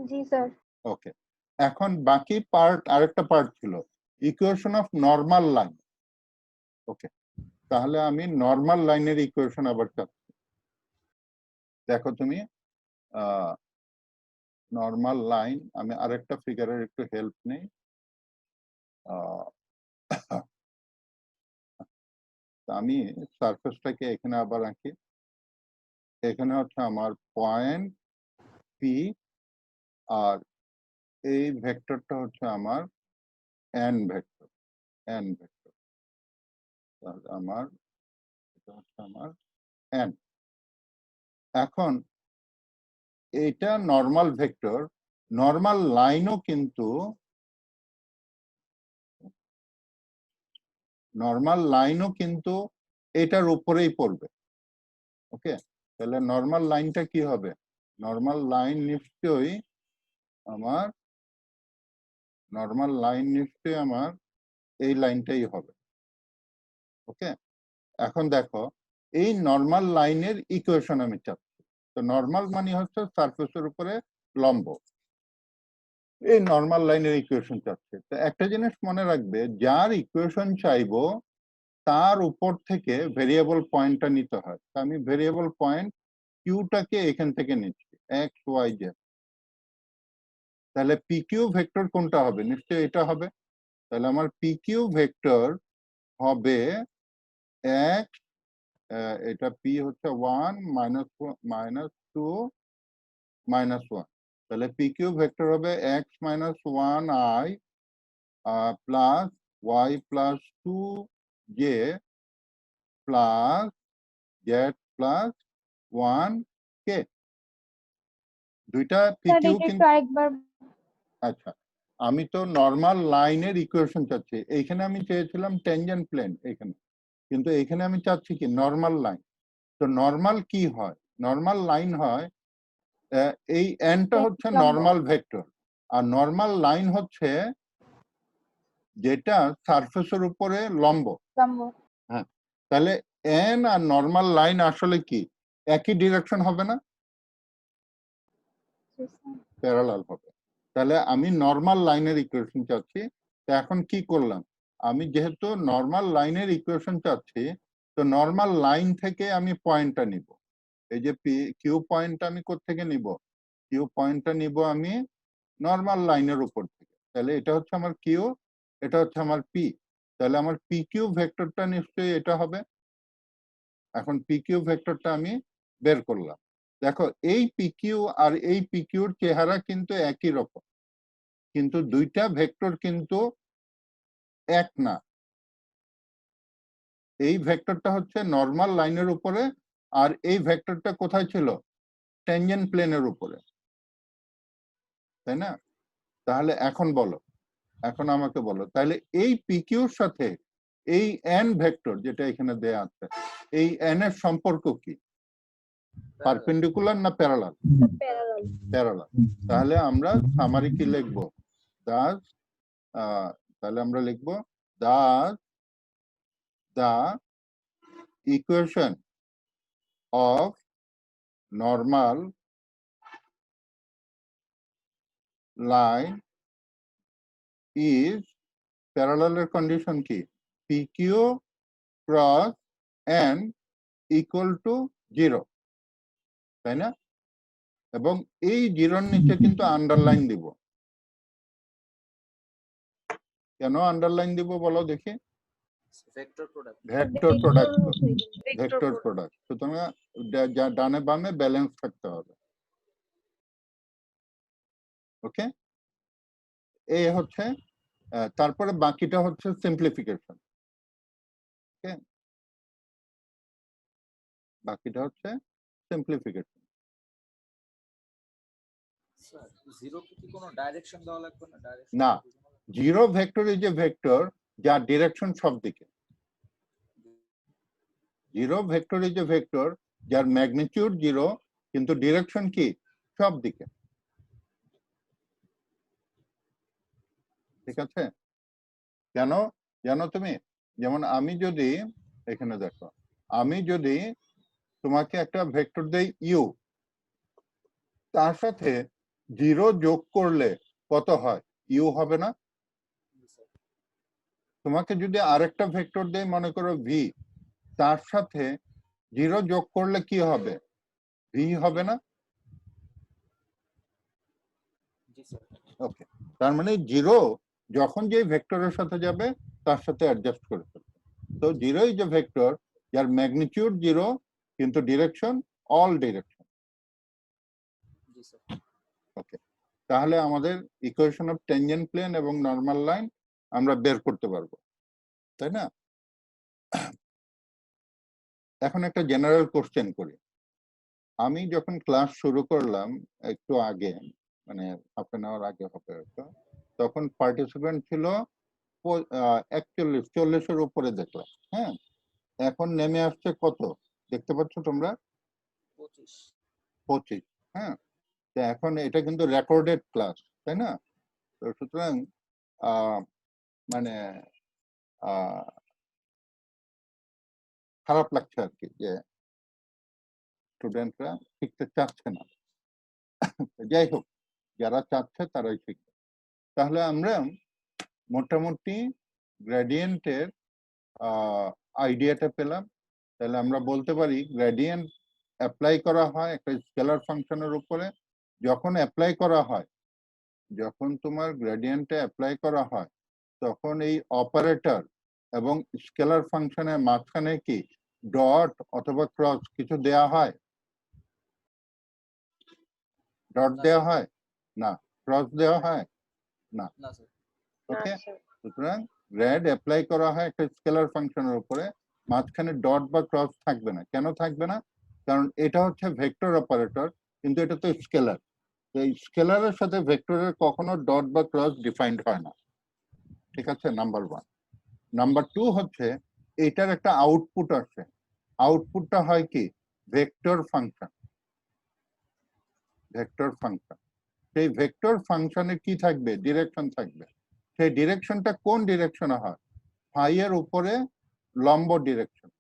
জি স্যার। ওকে, এখন বাকি পার্ট, আরেকটা পার্ট ছিল ইকুয়েশন অফ নর্মাল লাইন। ওকে, তাহলে আমি নর্মাল লাইনের ইকুয়েশন আবার চাচ্ছি। দেখো তুমি নর্মাল লাইন, আমি আরেকটা ফিগারের একটু হেল্প নেই। আমি সারফেসটাকে এখানে আবার আঁকি। এখানে হচ্ছে আমার পয়েন্ট পি, আর এই ভেক্টরটা হচ্ছে আমার এন ভেক্টর, এন ভেক্টর। তাহলে আমার এটা হচ্ছে আমার এন। এখন এটা নর্মাল ভেক্টর, নর্মাল লাইনও কিন্তু এটার উপরেই পড়বে। ওকে, তাহলে নর্মাল লাইনটা কি হবে? নর্মাল লাইন নিশ্চয়ই আমার এই লাইনটাই হবে। ওকে, এখন দেখো এই নর্মাল লাইনের ইকুয়েশন আমি চাচ্ছি। তো নর্মাল মানে হচ্ছে সারফেসের উপরে লম্ব, এই নর্মাল লাইনের ইকুয়েশন চাচ্ছে। তো একটা জিনিস মনে রাখবে, যার ইকুয়েশন চাইবো তার উপর থেকে ভেরিয়েবল পয়েন্টটা নিতে হয়। তো আমি ভেরিয়েবল পয়েন্ট কিউটাকে এখান থেকে নিচ্ছি, এক্স ওয়াই জেড। তাহলে পি কিউ ভেক্টর কোনটা হবে? নিশ্চয়ই এটা হবে। তাহলে আমার পি কিউ ভেক্টর হবে এক্স, এটা পি হচ্ছে 1 -2 -1। তাহলে পি কিউ ভেক্টর হবে X minus 1i plus Y plus 2j plus Z plus 1k। দুইটা পি স্যার কিউ এটা একটু কিন্তু আরেকবার। আচ্ছা, আমি তো নর্মাল লাইনের ইকুয়েশন চাচ্ছি। এইখানে আমি চেয়েছিলাম টেনজেন্ট প্লেন এখানে, কিন্তু এখানে আমি চাচ্ছি কি নর্মাল লাইন। তো নর্মাল কি হয়? নর্মাল লাইন হয় এই এনটা হচ্ছে লম্ব। নর্মাল ভেক্টর, আর নর্মাল লাইন হচ্ছে যেটা সারফেসের উপরে লম্ব। হ্যাঁ, তাহলে এন আর নর্মাল লাইন আসলে কি একই ডিরেকশন হবে না? প্যারালাল হবে। তাহলে আমি নর্মাল লাইনের ইকুয়েশন চাচ্ছি। তো এখন কি করলাম, আমি যেহেতু নর্মাল লাইনের ইকুয়েশন চাচ্ছি, তো নর্মাল লাইন থেকে আমি পয়েন্টটা নিব। এই যে কিউ পয়েন্টটা আমি কোত্থেকে নিব? কিউ পয়েন্টটা নিব আমি নর্মাল লাইনের উপর থেকে। তাহলে এটা হচ্ছে আমার কিউ, এটা হচ্ছে আমার পি। তাহলে আমার পি কিউ ভেক্টরটা নিশ্চয়ই এটা হবে। এখন পি কিউ ভেক্টরটা আমি বের করলাম। দেখো এই পি কিউ আর এই পি কিউর চেহারা কিন্তু একই রকম, কিন্তু দুইটা ভেক্টর কিন্তু এক না। এই ভেক্টরটা হচ্ছে নর্মাল লাইনের উপরে, আর এই ভেক্টরটা কোথায় ছিল? ট্যানজেন্ট প্লেনের উপরে, তাই না? তাহলে এখন বলো, এখন আমাকে বলো, তাহলে এই পিকিউর সাথে এই এন ভেক্টর যেটা এখানে দেয়া আছে, এই এন এর সম্পর্ক কি? পারপেন্ডিকুলার না প্যারালাল? প্যারালাল। তাহলে আমরা সামারি কি লিখবো? দাস, তাহলে আমরা লিখবো Das the equation of normal line is parallel condition কি? PQ cross n equal to 0, তাই না? এবং এই জিরোর নিচে কিন্তু আন্ডারলাইন দিব। কেন আন্ডারলাইন দিব বলো দেখি? Vector product. Vector product, vector product. সুতরাং ডানে বামে ব্যালেন্স থাকতে হবে। ওকে, এই হচ্ছে, তারপরে বাকিটা হচ্ছে সিম্পলিফিকেশন। ওকে, বাকিটা হচ্ছে সিম্পলিফিকেশন। স্যার জিরো কি কোনো ডাইরেকশন দেওয়া লাগবে না? না, zero vector is a vector যার ডিরেকশন সব দিকে। Zero vector is a vector যার ম্যাগনিটিউড জিরো, কিন্তু ডিরেকশন কি? সব দিকে। ঠিক আছে? কেন জানো তুমি? যেমন আমি যদি এখানে দেখো, আমি যদি তোমাকে একটা ভেক্টর দেই ইউ, তার সাথে জিরো যোগ করলে কত হয়? ইউ হবে না? তোমাকে যদি আরেকটা ভেক্টর দেই, মনে করো ভি, তার সাথে জিরো যোগ করলে কি হবে? ভি হবে না? ওকে, তার মানে জিরো যখন যে ভেক্টরের সাথে যাবে তার সাথে অ্যাডজাস্ট করে ফেলবে। তো জিরো ইজ এ ভেক্টর যার ম্যাগনিটিউড জিরো কিন্তু ডিরেকশন অল ডিরেকশন। জি স্যার। ওকে, তাহলে আমাদের ইকুয়েশন অফ টেনজেন্ট প্লেন এবং নরমাল লাইন আমরা বের করতে পারবো, তাই না? এখন একটা জেনারেল কোশ্চেন করি। আমি যখন ক্লাস শুরু করলাম একটু আগে, মানে হাফ এন আওয়ার আগে হবে হয়তো, তখন পার্টিসিপেন্ট ছিল 41-40-এর উপরে দেখলাম। হ্যাঁ, এখন নেমে আসছে কত দেখতে পাচ্ছ তোমরা? 25। 25। হ্যাঁ, তো এখন এটা কিন্তু রেকর্ডেড ক্লাস, তাই না? তো সুতরাং মানে খারাপ লাগছে আর কি যে স্টুডেন্টরা শিখতে চাচ্ছে না। যাই হোক, যারা চাচ্ছে তারাই শিখবে। তাহলে আমরা মোটামুটি গ্রেডিয়েন্টের আইডিয়াটা পেলাম। তাহলে আমরা বলতে পারি গ্রেডিয়েন্ট অ্যাপ্লাই করা হয় একটা স্কেলার ফাংশনের উপরে। যখন অ্যাপ্লাই করা হয়, যখন তোমার গ্রেডিয়েন্টে অ্যাপ্লাই করা হয়, তখন এই অপারেটর এবং স্কেলার ফাংশনের মাঝখানে কি ডট অথবা ক্রস কিছু দেয়া হয়? ডট দেওয়া হয় না, ক্রস দেওয়া হয় না। না স্যার। ওকে, সুতরাং গ্রেড অ্যাপ্লাই করা হয় একটা স্কেলার ফাংশনের উপরে, মাঝখানে ডট বা ক্রস থাকবে না। কেন থাকবে না? কারণ এটা হচ্ছে ভেক্টর অপারেটর, কিন্তু এটা তো স্কেলার। তো এই স্কেলারের সাথে ভেক্টরের কখনো ডট বা ক্রস ডিফাইন্ড হয় না। ঠিক আছে, নাম্বার 1। নাম্বার 2 হচ্ছে এটার একটা আউটপুট আছে। আউটপুটটা হয় কি ভেক্টর ফাংশন। ভেক্টর ফাংশন, সেই ভেক্টর ফাংশনে কি থাকবে? ডিরেকশন থাকবে। সেই ডিরেকশনটা কোন ডিরেকশনে হয়? ফাই এর উপরে লম্ব ডিরেকশন।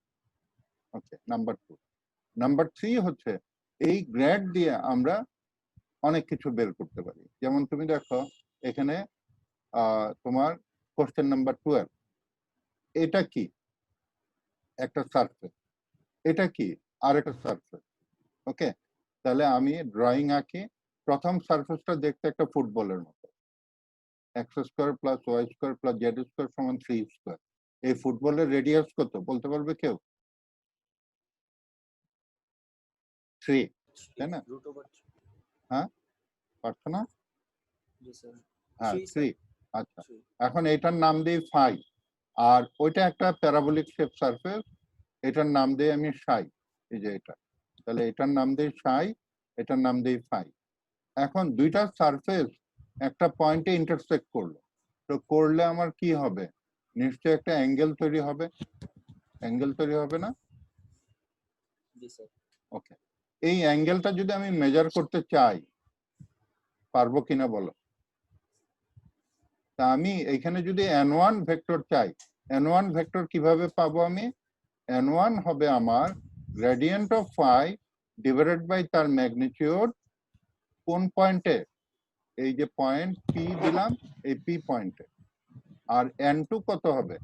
ওকে, নাম্বার 2। নাম্বার 3 হচ্ছে এই গ্রেড দিয়ে আমরা অনেক কিছু বের করতে পারি। যেমন তুমি দেখো এখানে তোমার কোশ্চেন নাম্বার 12, এটা কি? একটা সারফেস। এটা কি? আর একটা সারফেস। ওকে, তাহলে আমি ড্রয়িং আঁকি। প্রথম সারফেসটা দেখতে একটা ফুটবলের মতো, X square plus Y square plus Z square সমান 3 স্কোয়ার। এই ফুটবলের রেডিয়াস কত বলতে পারবে কেউ? 3, তাই না? Root over. হ্যাঁ, পারছো না? জি স্যার। হ্যাঁ, 3 3। স্যার। আচ্ছা, 3। এখন এটার নাম দিই ফাই। আর ওইটা একটা প্যারাবোলিক শেপ সারফেস, এটার নাম দিই আমি সাই। এই যে এটা, তাহলে এটার নাম দিই সাই, এটার নাম দিই ফাই। এখন দুইটা সারফেস একটা পয়েন্টে ইন্টারসেক্ট করলো, তো করলে আমার কি হবে? নিশ্চয়ই একটা অ্যাঙ্গেল তৈরি হবে। অ্যাঙ্গেল তৈরি হবে না? জি স্যার। ওকে, এই অ্যাঙ্গেলটা যদি আমি মেজার করতে চাই, পারবো কিনা বলো? তা আমি এখানে যদি n1 ভেক্টর চাই, n1 ভেক্টর কিভাবে পাবো আমি? n1 হবে আমার gradient of phi divided by তার ম্যাগনিটিউড কোন পয়েন্টে? এই যে পয়েন্ট পি দিলাম, এই পি পয়েন্টে। আর n2 কত হবে?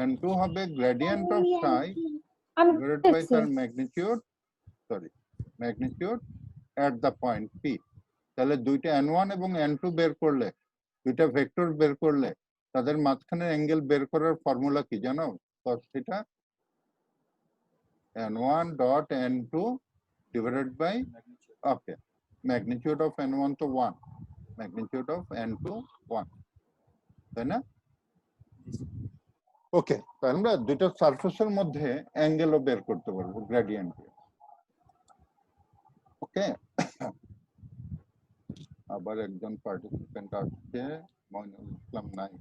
n2 হবে gradient of phi divided by তার magnitude, sorry magnitude at the point p. তাহলে দুইটা n1 এবং n2 বের করলে, দুইটা ভেক্টর বের করলে তাদের মাঝখানে অ্যাঙ্গেল বের করার ফর্মুলা কি জানো? cos theta n1 dot n2 divided by, okay, magnitude of n1 তো 1, ম্যাগনিটিউড অফ n2 1, তাই না? ওকে, তাহলে আমরা দুটো সারফেসের মধ্যে অ্যাঙ্গেলও বের করতে পারবো গ্রেডিয়েন্ট। ওকে, আবার একজন পার্টিসিপেন্ট আসছে, মইনুল ইসলাম নাই।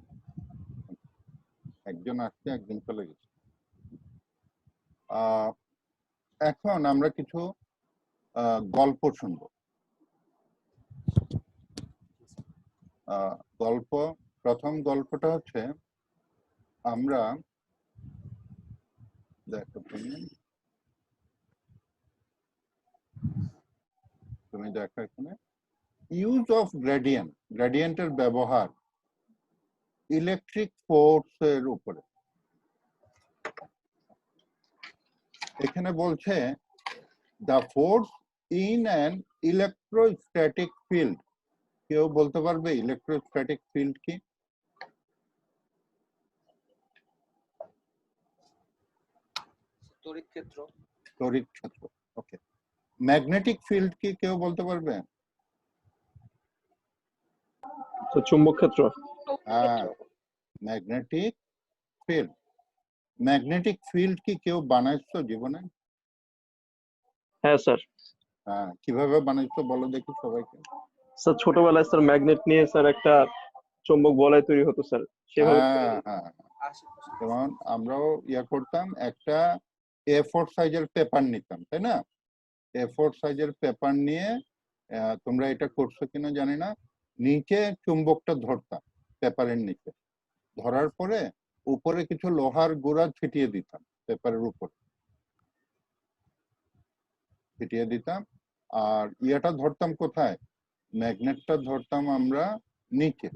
একজন আসছে, একজন চলে গেছে। এখন আমরা কিছু গল্প শুনবো। গল্প, প্রথম গল্পটা হচ্ছে আমরা দেখো, তুমি দেখো এখানে ইউজ অফ গ্রেডিয়েন্ট, গ্রেডিয়েন্টের ব্যবহার ইলেকট্রিক ফোর্সের উপরে। এখানে বলছে the force in an electrostatic field কেউ বলতে পারবে ইলেকট্রোস্ট্যাটিক ফিল্ড কি? তড়িৎ ক্ষেত্র। তড়িৎ ক্ষেত্র। ওকে। ম্যাগনেটিক ফিল্ড কি কেউ বলতে পারবে? তো চুম্বক ক্ষেত্র। হ্যাঁ, ম্যাগনেটিক ফিল্ড। ম্যাগনেটিক ফিল্ড কি কেউ বানাইছো জীবনে? হ্যাঁ স্যার। হ্যাঁ, কিভাবে বানাইছো বলো দেখি সবাইকে। স্যার ছোটবেলায় স্যার ম্যাগনেট নিয়ে স্যার একটা চুম্বক বলয় তৈরি হতো স্যার, সেভাবে হ্যাঁ হ্যাঁ, আশেপাশে। যেমন আমরাও করতাম, একটা A4 সাইজের পেপার নিতাম, তাই না? A4 সাইজের পেপার নিয়ে তোমরা এটা করছো কিনা জানি না, নিচে চুম্বকটা ধরতাম পেপারের নিচে, ধরার পরে উপরে কিছু লোহার গুঁড়া ছিটিয়ে দিতাম পেপারের উপরে, ছিটিয়ে দিতাম। আর ইয়েটা ধরতাম কোথায়? ম্যাগনেটটা ধরতাম আমরা নিচে,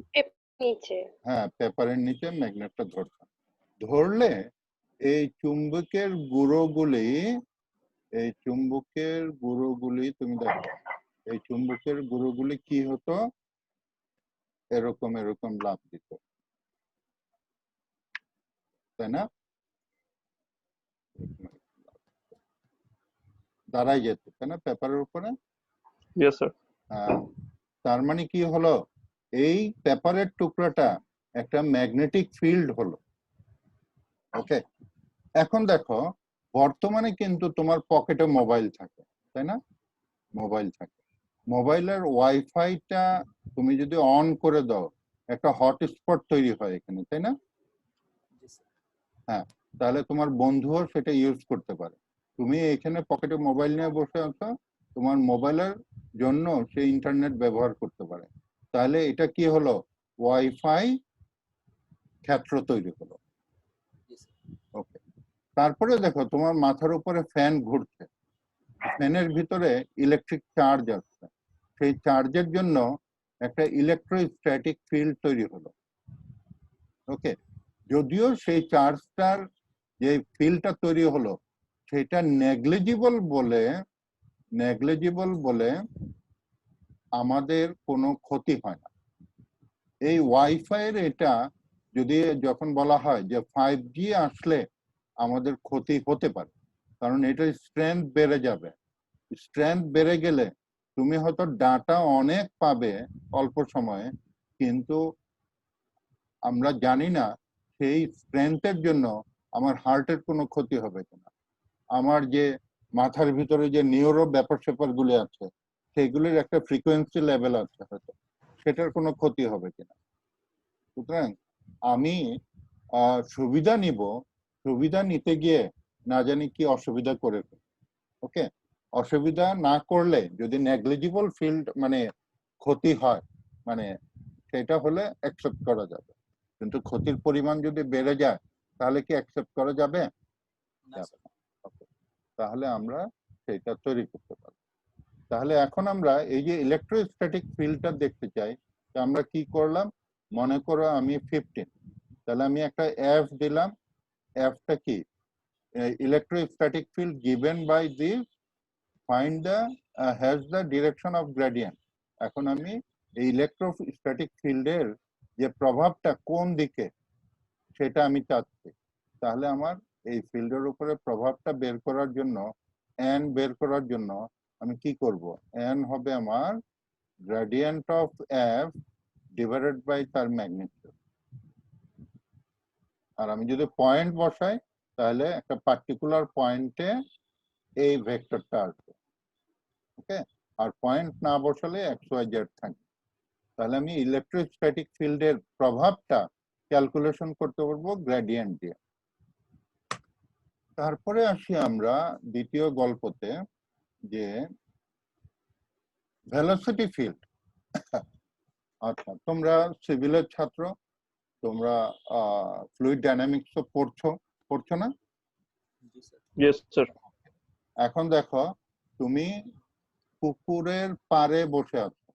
নিচে। হ্যাঁ পেপারের নিচে ম্যাগনেটটা ধরতাম। ধরলে এই চুম্বকের গুঁড়োগুলি, এই চুম্বকের গুঁড়োগুলি তুমি দেখো, এই চুম্বকের গুঁড়োগুলি কি হতো? এরকম এরকম লাফ দিত, তাই না? দাঁড়াই যেত, তাই না পেপারের উপরে? Yes sir. হ্যাঁ, তার মানে কি হলো? এই পেপারের টুকরাটা একটা ম্যাগনেটিক ফিল্ড হলো। ওকে, এখন দেখো বর্তমানে কিন্তু তোমার পকেটে মোবাইল থাকে, তাই না? মোবাইল থাকে, মোবাইলের ওয়াইফাইটা তুমি যদি অন করে দাও একটা হটস্পট তৈরি হয় এখানে, তাই না? জি স্যার। হ্যাঁ, তাহলে তোমার বন্ধুও সেটা ইউজ করতে পারে। তুমি এখানে পকেটে মোবাইল নিয়ে বসে আছো, তোমার মোবাইলের জন্য সে ইন্টারনেট ব্যবহার করতে পারে। তাহলে এটা কি হলো? ওয়াইফাই ক্ষেত্র তৈরি হলো। জি স্যার। ওকে, তারপরে দেখো তোমার মাথার উপরে ফ্যান ঘুরছে, ফ্যানের ভিতরে ইলেকট্রিক চার্জ আসছে, সেই চার্জের জন্য একটা ইলেকট্রোস্ট্যাটিক ফিল্ড তৈরি হলো। ওকে, যদিও সেই চার্জটার যে ফিল্ডটা তৈরি হলো সেটা নেগলিজিবল বলে আমাদের কোনো ক্ষতি হয় না। এই ওয়াইফাই এর এটা যদি যখন বলা হয় যে 5G আসলে আমাদের ক্ষতি হতে পারে, কারণ এটার স্ট্রেংথ বেড়ে যাবে। স্ট্রেংথ বেড়ে গেলে তুমি হয়তো ডাটা অনেক পাবে অল্প সময়ে, কিন্তু আমরা জানি না সেই স্ট্রেংথের জন্য আমার হার্টের কোনো ক্ষতি হবে কিনা, আমার যে মাথার ভিতরে যে নিউরো ব্যাপার স্যাপার গুলি আছে সেগুলির একটা ফ্রিকোয়েন্সি লেভেল আছে হয়তো, সেটার কোনো ক্ষতি হবে কিনা। সুতরাং আমি সুবিধা নিব, সুবিধা নিতে গিয়ে না জানি কি অসুবিধা করে ফেলি। ওকে, অসুবিধা না করলে যদি নেগলিজিবল ফিল্ড মানে ক্ষতি হয়, মানে সেটা হলে অ্যাকসেপ্ট করা যাবে, কিন্তু ক্ষতির পরিমাণ যদি বেড়ে যায় তাহলে কি অ্যাকসেপ্ট করা যাবে? না যাবে স্যার। না। Okay, তাহলে আমরা সেটা তৈরি করতে পারি। তাহলে এখন আমরা এই যে ইলেকট্রোস্ট্যাটিক ফিল্ডটা দেখতে চাই, তো আমরা কি করলাম? মনে করো আমি 15, তাহলে আমি একটা এফ দিলাম। এফটা কি? Electrostatic field given by this, find the has the direction of gradient. এখন আমি এই ইলেকট্রোস্ট্যাটিক ফিল্ডের যে প্রভাবটা কোন দিকে সেটা আমি চাচ্ছি। তাহলে আমার এই ফিল্ডের উপরে প্রভাবটা বের করার জন্য, এন বের করার জন্য আমি কি করব? এন হবে আমার gradient of F divided by তার ম্যাগনিটিউড। আর আমি যদি পয়েন্ট বসাই তাহলে একটা পার্টিকুলার পয়েন্টে এই ভেক্টরটা আসবে। ওকে, আর পয়েন্ট না বসালে XYZ থাকবে। তাহলে আমি ইলেকট্রোস্ট্যাটিক ফিল্ডের প্রভাবটা ক্যালকুলেশন করতে পারবো গ্রেডিয়েন্ট দিয়ে। তারপরে আসি আমরা দ্বিতীয় গল্পতে, যে ভেলোসিটি ফিল্ড। আচ্ছা, তোমরা সিভিলের ছাত্র, তোমরা ফ্লুইড ডাইনামিক্স পড়ছো না? জি স্যার। Yes sir. এখন দেখো তুমি পুকুরের পাড়ে বসে আছো,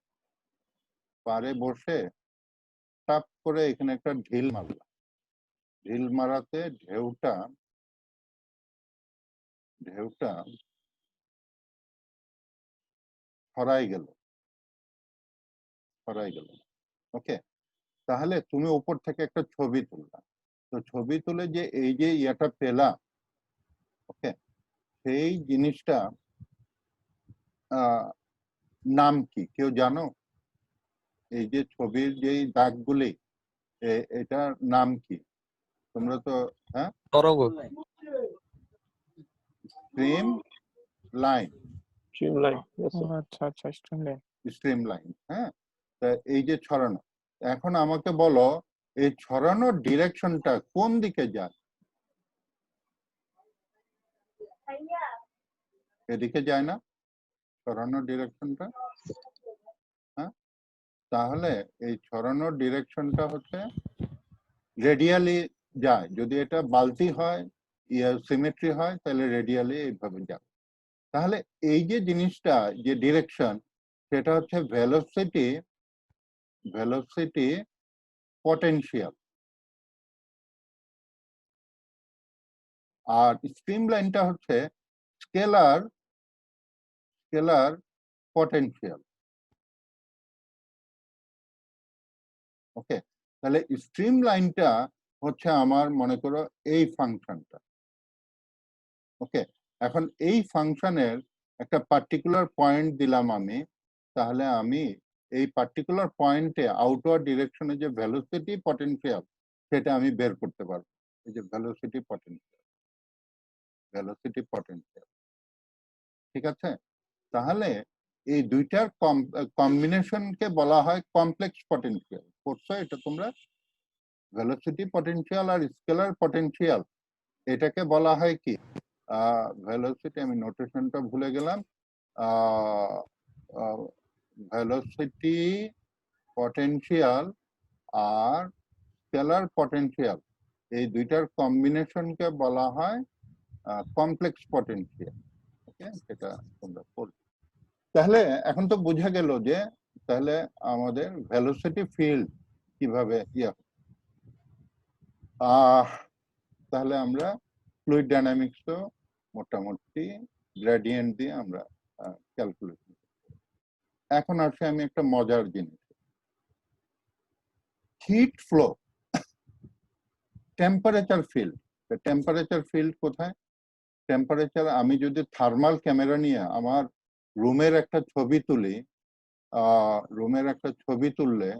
পাড়ে বসে টাপ করে এখানে একটা ঢিল মারলা, ঢিল মারাতে ঢেউটা ছড়াই গেল, সরাই গেল। ওকে, তাহলে তুমি উপর থেকে একটা ছবি তুললা, তো ছবি তুলে যে এই যে ইয়েটা পেলা, ওকে, সেই জিনিসটা নাম কি কেউ জানো? এই যে ছবির যেই দাগগুলি, এটার নাম কি? তোমরা তো, হ্যাঁ, তরঙ্গ। Stream line, stream line. আচ্ছা আচ্ছা স্ট্রিমলাইন। স্ট্রিম লাইন, হ্যাঁ। তা এই যে ছড়ানো, এখন আমাকে বলো এই ছড়ানোর ডিরেকশনটা কোন দিকে যায়? এদিকে যায় না ছড়ানোর ডিরেকশনটা? হ্যাঁ, তাহলে এই ছড়ানোর ডিরেকশনটা হচ্ছে রেডিয়ালি যায়। যদি এটা বালতি হয়, সিমেট্রি হয়, তাহলে রেডিয়ালি এইভাবে যায়। তাহলে এই যে জিনিসটা, যে ডিরেকশন, সেটা হচ্ছে ভেলোসিটি পটেনশিয়াল। আর স্ট্রিম লাইনটা হচ্ছে স্কেলার পটেনশিয়াল। ওকে, তাহলে স্ট্রিম লাইনটা হচ্ছে আমার, মনে করো এই ফাংশনটা। ওকে, এখন এই ফাংশনের একটা পার্টিকুলার পয়েন্ট দিলাম আমি, তাহলে আমি এই পার্টিকুলার পয়েন্টে আউটওয়ার্ড ডিরেকশনে যে ভেলোসিটি পটেনশিয়াল, সেটা আমি বের করতে পারবো। এই যে ভেলোসিটি পটেনশিয়াল, ঠিক আছে? তাহলে এই দুইটার কম্বিনেশনকে বলা হয় কমপ্লেক্স পটেনশিয়াল। পড়ছো এটা তোমরা? ভেলোসিটি পটেনশিয়াল আর স্কেলার পটেনশিয়াল, এটাকে বলা হয় কি? ভেলোসিটি, আমি নোটেশনটা ভুলে গেলাম, ভেলোসিটি পটেনশিয়াল আর স্কেলার পটেনশিয়াল, এই দুইটার কম্বিনেশনকে বলা হয় কমপ্লেক্স পটেনশিয়াল। ওকে, সেটা তোমরা পড়বে। তাহলে এখন তো বোঝা গেল যে তাহলে আমাদের ভেলোসিটি ফিল্ড কিভাবে তাহলে আমরা ফ্লুইড ডাইনামিক্স তো মোটামুটি গ্রেডিয়েন্ট দিয়ে আমরা ক্যালকুলেট। এখন আসে আমি একটা মজার জিনিস, heat flow, temperature field. Temperature field কোথায়? টেম্পারেচার, আমি যদি থার্মাল ক্যামেরা নিয়ে আমার রুমের একটা ছবি তুলি, তুললে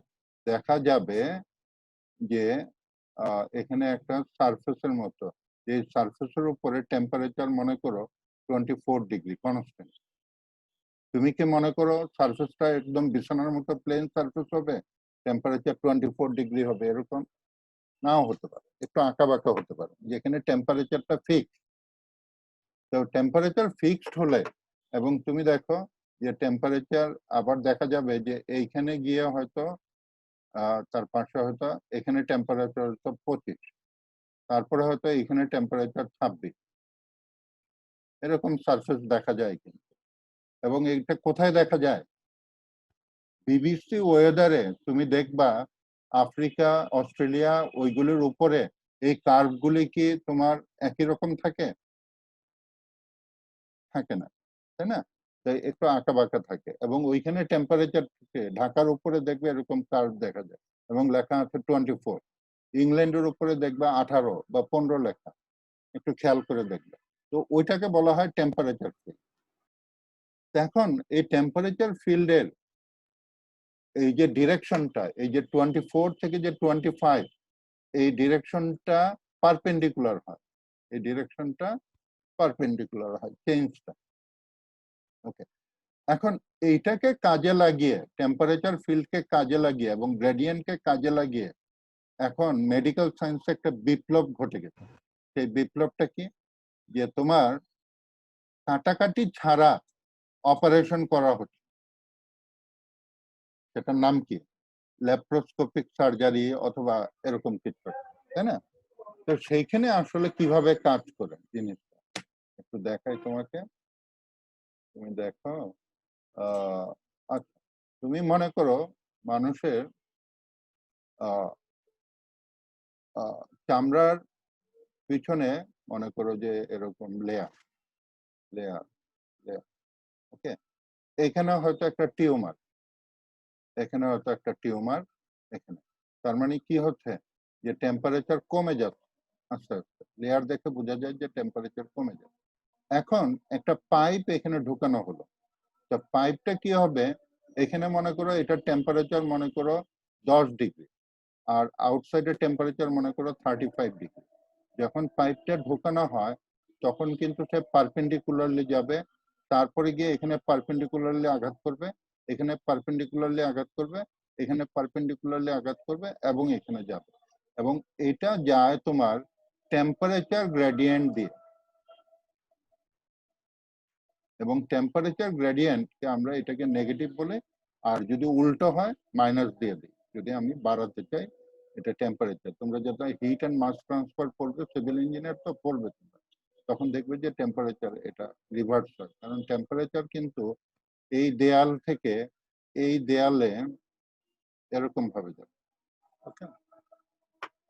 দেখা যাবে যে এখানে একটা সারফেসের মতো, যে সারফেসের উপরে টেম্পারেচার মনে করো 24 ডিগ্রি কনস্ট্যান্ট। তুমি কি মনে করো সারফেসটা একদম বিছানার মতো প্লেন সারফেস হবে, টেম্পারেচার 24 ডিগ্রি হবে? এরকম নাও হতে পারে, একটু আঁকা বাঁকা হতে পারে, যেখানে টেম্পারেচারটা ফিক্স। তো টেম্পারেচার ফিক্সড হলে, এবং তুমি দেখো যে টেম্পারেচার আবার দেখা যাবে যে এইখানে গিয়ে হয়তো তার পাশে হয়তো এখানে টেম্পারেচার হয়তো 25, তারপরে হয়তো এখানে টেম্পারেচার 26, এরকম সারফেস দেখা যায় কিন্তু। এবং এইটা কোথায় দেখা যায়? বিবিসি ওয়েদারে তুমি দেখবা আফ্রিকা, অস্ট্রেলিয়া, ওইগুলোর উপরে এই কার্ভগুলি কি তোমার একই রকম থাকে? থাকে না, তাই না? তাই একটু আঁকা বাঁকা থাকে। এবং ওইখানে টেম্পারেচার থাকে, ঢাকার উপরে দেখবে এরকম কার্ভ দেখা যায় এবং লেখা আছে 24। ইংল্যান্ডের উপরে দেখবে 18 বা 15 লেখা, একটু খেয়াল করে দেখবে। তো ওইটাকে বলা হয় টেম্পারেচার ফিল্ড। এখন এই টেম্পারেচার ফিল্ডের এই যে ডিরেকশনটা, এই যে 24 থেকে যে 25, এই ডিরেকশনটা পারপেন্ডিকুলার হয়, এই ডিরেকশনটা পারপেন্ডিকুলার হয়, চেঞ্জটা। ওকে, এখন এইটাকে কাজে লাগিয়ে, টেম্পারেচার ফিল্ডকে কাজে লাগিয়ে এবং গ্রেডিয়েন্টকে কাজে লাগিয়ে এখন মেডিকেল সায়েন্সে একটা বিপ্লব ঘটে গেছে। সেই বিপ্লবটা কি? যে তোমার কাটাকাটি ছাড়া অপারেশন করা হচ্ছে। সেটার নাম কি? ল্যাপ্রোস্কোপিক সার্জারি অথবা এরকম কিছু, তাই না? তো সেইখানে আসলে কিভাবে কাজ করে জিনিসটা একটু দেখাই তোমাকে। তুমি দেখো, আচ্ছা, তুমি মনে করো মানুষের চামড়ার পিছনে মনে করো যে এরকম লেয়ার লেয়ার লেয়ার, ওকে, এখানে হয়তো একটা টিউমার, এখানে হয়তো একটা টিউমার এখানে। তার মানে কি হচ্ছে যে টেম্পারেচার কমে যাচ্ছে আস্তে আস্তে, লেয়ার দেখে বোঝা যায় যে টেম্পারেচার কমে যাচ্ছে। এখন একটা পাইপ এখানে ঢুকানো হলো, তো পাইপটা কি হবে, এখানে মনে করো এটার টেম্পারেচার মনে করো 10 ডিগ্রি, আর আউটসাইডের টেম্পারেচার মনে করো 35 ডিগ্রি। যখন পাইপটা ঢোকানো হয় তখন কিন্তু সে পারপেন্ডিকুলারলি যাবে, তারপরে গিয়ে এখানে পারপেন্ডিকুলারলি আঘাত করবে, এখানে পারপেন্ডিকুলারলি আঘাত করবে, এখানে পারপেন্ডিকুলারলি আঘাত করবে এবং এখানে যাবে। এবং এটা যায় তোমার টেম্পারেচার গ্রেডিয়েন্ট দিয়ে, এবং টেম্পারেচার গ্রেডিয়েন্টকে আমরা এটাকে নেগেটিভ বলে, আর যদি উল্টো হয় মাইনাস দিয়ে দিই। যদি আমি বাড়াতে চাই এটা টেম্পারেচার, তোমরা যত হিট অ্যান্ড মাস ট্রান্সফার পড়বে সিভিল ইঞ্জিনিয়ার তো পড়বে তোমরা, তখন দেখবে যে টেম্পারেচার এটা রিভার্স হয়, কারণ টেম্পারেচার কিন্তু এই দেয়াল থেকে এই দেয়ালে এরকম ভাবে যাবে। ওকে,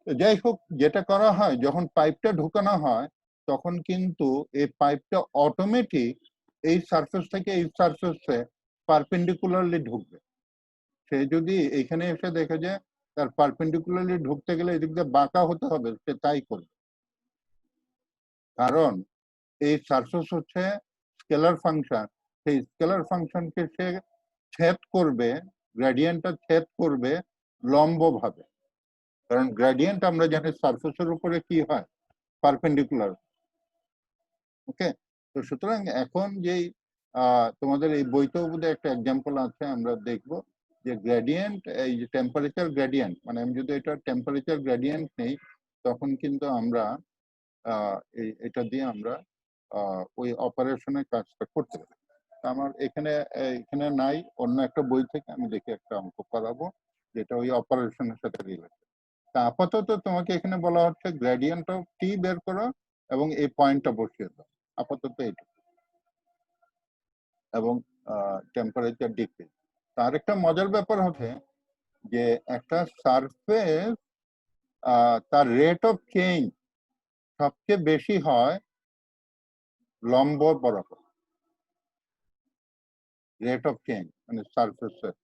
যাই হোক, যেটা করা হয় যখন পাইপটা ঢুকানো হয় তখন কিন্তু এই পাইপটা অটোমেটিক এই সারফেস থেকে এই সারফেসে পারপেন্ডিকুলারলি ঢুকবে। সে যদি এখানে এসে দেখে যে তার পারপেন্ডিকুলারলি ঢুকতে গেলে এদিক দিয়ে বাঁকা হতে হবে, সে তাই করবে, কারণ এই সারফেস হচ্ছে স্কেলার ফাংশন। সেই স্কেলার ফাংশনকে সে ছেদ করবে, গ্রেডিয়েন্টটা ছেদ করবে লম্বভাবে, কারণ গ্রেডিয়েন্ট আমরা জানি সারফেসের উপরে কি হয়, পারপেন্ডিকুলার। ওকে, তো সুতরাং এখন যেই তোমাদের এই বইতেও বোধহয় একটা এক্সাম্পল আছে, আমরা দেখব যে গ্রেডিয়েন্ট, এই যে টেম্পারেচার গ্রেডিয়েন্ট, মানে আমি যদি এটা টেম্পারেচার গ্রেডিয়েন্ট নেই তখন কিন্তু আমরা এটা দিয়ে আমরা ওই অপারেশনের কাজটা করতে পারি। আমার এখানে এখানে নাই, অন্য একটা বই থেকে আমি দেখে একটা অঙ্ক করাবো যেটা ওই অপারেশনের সাথে রিলেটেড। তা আপাতত তোমাকে এখানে বলা হচ্ছে গ্রেডিয়েন্ট অফ টি বের করো এবং এই পয়েন্টটা বসিয়ে দাও, আপাতত এইটুকু, এবং টেম্পারেচার ডিক্রিজ। তার একটা মজার ব্যাপার হচ্ছে যে একটা সারফেস তার রেট অফ চেঞ্জ সবচেয়ে বেশি হয় লম্ব বরাবর, রেট অফ চেঞ্জ মানে সারফেসের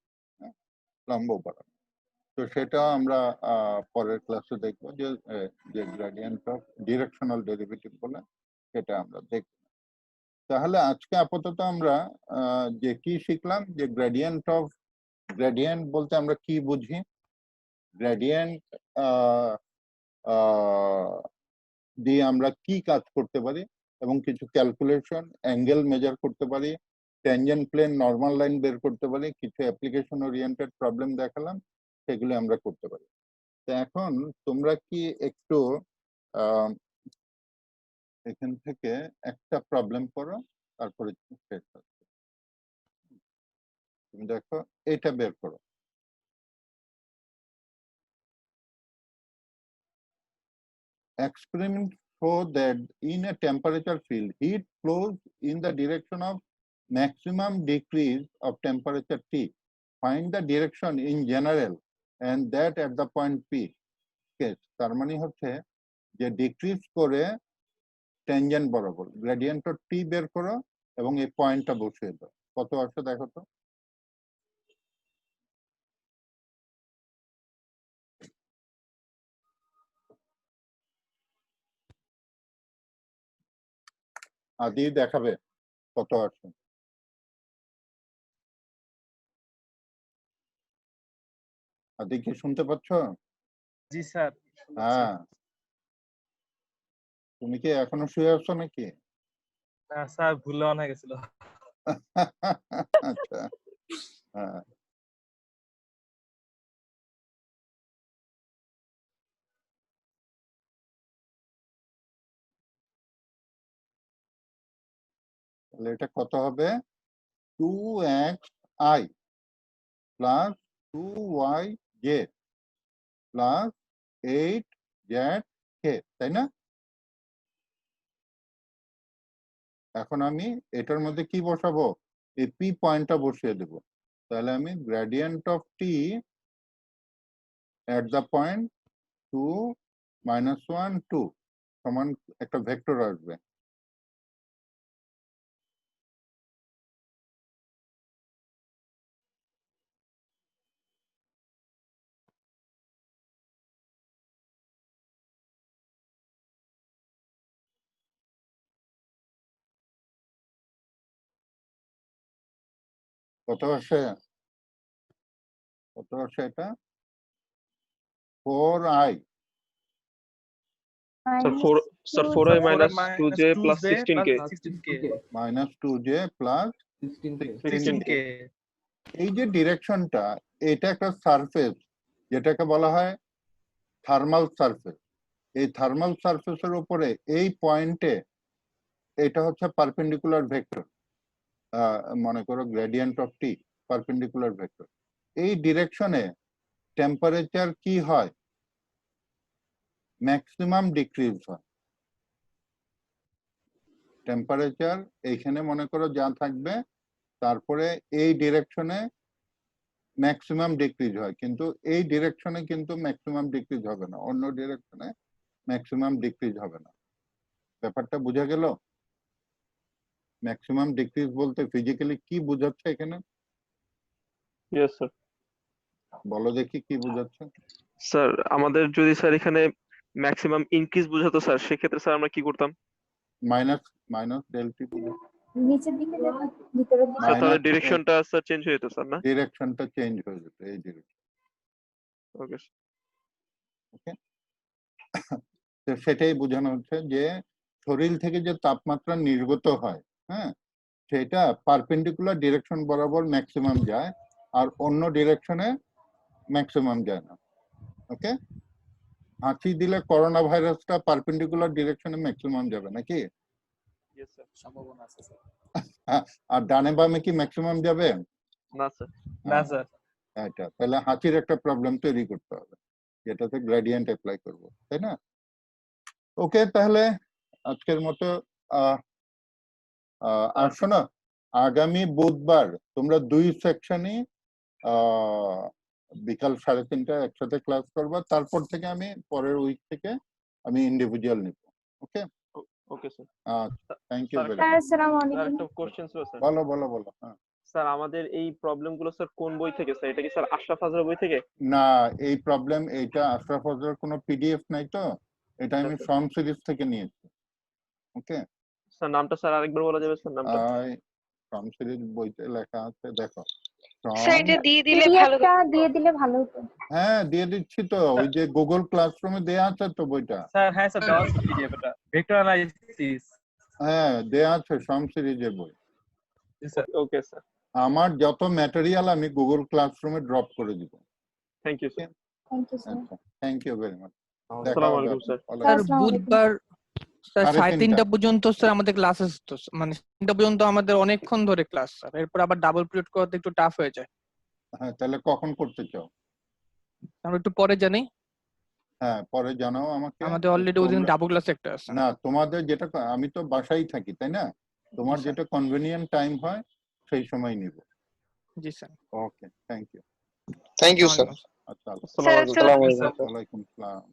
লম্ব বরাবর। তো সেটা আমরা পরের ক্লাসে দেখবো যে গ্রেডিয়েন্ট অফ ডিরেকশনাল ডেরিভেটিভ বলে, সেটা আমরা দেখব। তাহলে আজকে আপাতত আমরা যে কি শিখলাম, যে গ্রেডিয়েন্ট বলতে আমরা কি বুঝি, গ্রেডিয়েন্ট দিয়ে আমরা কি কাজ করতে পারি, এবং কিছু ক্যালকুলেশন, অ্যাঙ্গেল মেজার করতে পারি, ট্যানজেন্ট প্লেন, নরমাল লাইন বের করতে পারি, কিছু অ্যাপ্লিকেশন ওরিয়েন্টেড প্রবলেম দেখালাম, সেগুলো আমরা করতে পারি। তো এখন তোমরা কি একটু এখান থেকে একটা প্রবলেম করো, তারপরে শেষ হচ্ছে। তুমি দেখো এটা বের করো। Experiments show that in a temperature field, heat flows in the direction of maximum decrease of temperature T. Find the direction in general and that at the point P. Case, তার মানে হচ্ছে যে ডিক্রিজ করে tangent বরাবর gradient of টি বের করো এবং এই পয়েন্টটা বসিয়ে দাও। কত আসে দেখো তো। আদি দেখাবে কত আসে। আদি কি শুনতে পাচ্ছ? জি স্যার। হ্যাঁ, তুমি কি এখনো শুয়ে আছো নাকি? না স্যার, ভুলে অন হয়ে গেছিল। আচ্ছা, হ্যাঁ, তাহলে এটা কত হবে? 2xi plus 2yj plus 8zk, তাই না? এখন আমি এটার মধ্যে কি বসাবো? এই পি পয়েন্টটা বসিয়ে দেব। তাহলে আমি gradient of T at the point 2 - 1 2 সমান একটা ভেক্টর আসবে। কত আসে এটা 4i sir 4i minus 2j plus 16k minus 2j plus 16k এই যে ডিরেকশনটা, এটা একটা সারফেস যেটাকে বলা হয় থার্মাল সারফেস। এই থার্মাল সারফেসের উপরে এই পয়েন্টে এটা হচ্ছে পারপেন্ডিকুলার ভেক্টর, মনে করো gradient of T perpendicular vector. এই ডিরেকশনে টেম্পারেচার কি হয়? ম্যাক্সিমাম ডিক্রিজ হয়। টেম্পারেচার এইখানে মনে করো যা থাকবে, তারপরে এই ডিরেকশনে ম্যাক্সিমাম ডিক্রিজ হয়, কিন্তু এই ডিরেকশনে কিন্তু ম্যাক্সিমাম ডিক্রিজ হবে না, অন্য ডিরেকশনে ম্যাক্সিমাম ডিক্রিজ হবে না। ব্যাপারটা বোঝা গেল? ম্যাক্সিমাম ডিক্রিজ বলতে ফিজিক্যালি কি বোঝাচ্ছে এখানে? Yes sir. বলো দেখি কি বোঝাচ্ছে। স্যার আমাদের যদি স্যার এখানে ম্যাক্সিমাম ইনক্রিজ বোঝাতো স্যার, সেক্ষেত্রে স্যার আমরা কি করতাম? মাইনাস ডেল টি নিচের দিকে যেত, ভিতরের দিকে। স্যার তাহলে Minus ডিরেকশনটা স্যার চেঞ্জ হয়ে যেত স্যার, না? ডিরেকশনটা চেঞ্জ হয়ে যেত, এই ডিরেকশন। ওকে ওকে, তো সেটাই বোঝানো হচ্ছে যে শরীর থেকে যে তাপমাত্রা নির্গত হয়, হ্যাঁ, সেটা পারপেন্ডিকুলার ডিরেকশন বরাবর ম্যাক্সিমাম যায়, আর অন্য ডিরেকশনে ম্যাক্সিমাম যায় না। ওকে, হাঁচি দিলে করোনা ভাইরাসটা পারপেন্ডিকুলার ডিরেকশনে ম্যাক্সিমাম যাবে নাকি? Yes sir. সম্ভাবনা আছে স্যার। আর ডানে বামে কি ম্যাক্সিমাম যাবে? না স্যার। না স্যার। এটা তাহলে হাঁচির একটা প্রবলেম তৈরি করতে হবে, যেটাতে গ্রেডিয়েন্ট অ্যাপ্লাই করব, তাই না? ওকে, তাহলে আজকের মতো আর শোনো, আগামী বুধবার তোমরা 2 সেকশনই বিকাল 3:30টায় একসাথে ক্লাস করবা, তারপর থেকে আমি পরের উইক থেকে আমি ইন্ডিভিজুয়াল নিব। Okay okay sir. আচ্ছা, thank you sir, very sir much. আসসালামু স্যার আলাইকুম। একটা কোশ্চেন ছিল স্যার। বলো হ্যাঁ। স্যার আমাদের এই প্রবলেম গুলো স্যার কোন বই থেকে স্যার? এটা কি স্যার আশরাফ হাজরা বই থেকে? না, এই প্রবলেম এইটা আশরাফ হাজরার কোনো পিডিএফ নাই তো, এটা আমি আচ্ছা। ফর্ম সিরিজ থেকে নিয়েছি। ওকে, স্যার নামটা স্যার আরেকবার বলা যাবে স্যার নামটা? ফর্ম সিরিজ বইতে লেখা আছে, দেখো। স্যার এটা দিয়ে দিলে ভালো পিডিএফটা দিয়ে দিলে ভালো হতো। হ্যাঁ, দিয়ে দিচ্ছি তো, ওই যে গুগল ক্লাসরুমে দেয়া আছে তো বইটা। স্যার হ্যাঁ স্যার, দেওয়া আছে পিডিএফ এটা, ভেক্টর অ্যানালাইসিস। হ্যাঁ, দেয়া আছে ফর্ম সিরিজের বই। ওকে স্যার, আমার যত ম্যাটেরিয়াল আমি গুগল ক্লাসরুমে ড্রপ করে দিব। Thank you sir. Thank you sir. আচ্ছা, থ্যাংক ইউ ভেরি মাচ। আসসালামু আলাইকুম স্যার। স্যার আসসালামু আলাইকুম। বুধবার স্যার 3:30 3:30 পর্যন্ত স্যার আমাদের ক্লাস আছে তো, মানে 3টা পর্যন্ত আমাদের অনেকক্ষণ ধরে ক্লাস স্যার, এরপর আবার ডাবল পিরিয়ড করতে একটু টাফ হয়ে যায়। হ্যাঁ, তাহলে কখন করতে চাও? আমরা একটু পরে জানি, হ্যাঁ, পরে জানাও আমাকে। আমাদের অলরেডি ওই দিন তোমরা- ডাবল ক্লাস একটা আছে। না, তোমাদের যেটা, আমি তো বাসায় থাকি তাই না, তোমার জি স্যার। যেটা কনভেনিয়েন্ট টাইম হয় সেই সময় নিব। জি sir. Okay, thank you. Thank you sir. আসসালামু আলাইকুম। আচ্ছা, আসসালামু আলাইকুম। স্যার ওয়ালাইকুম আসসালাম।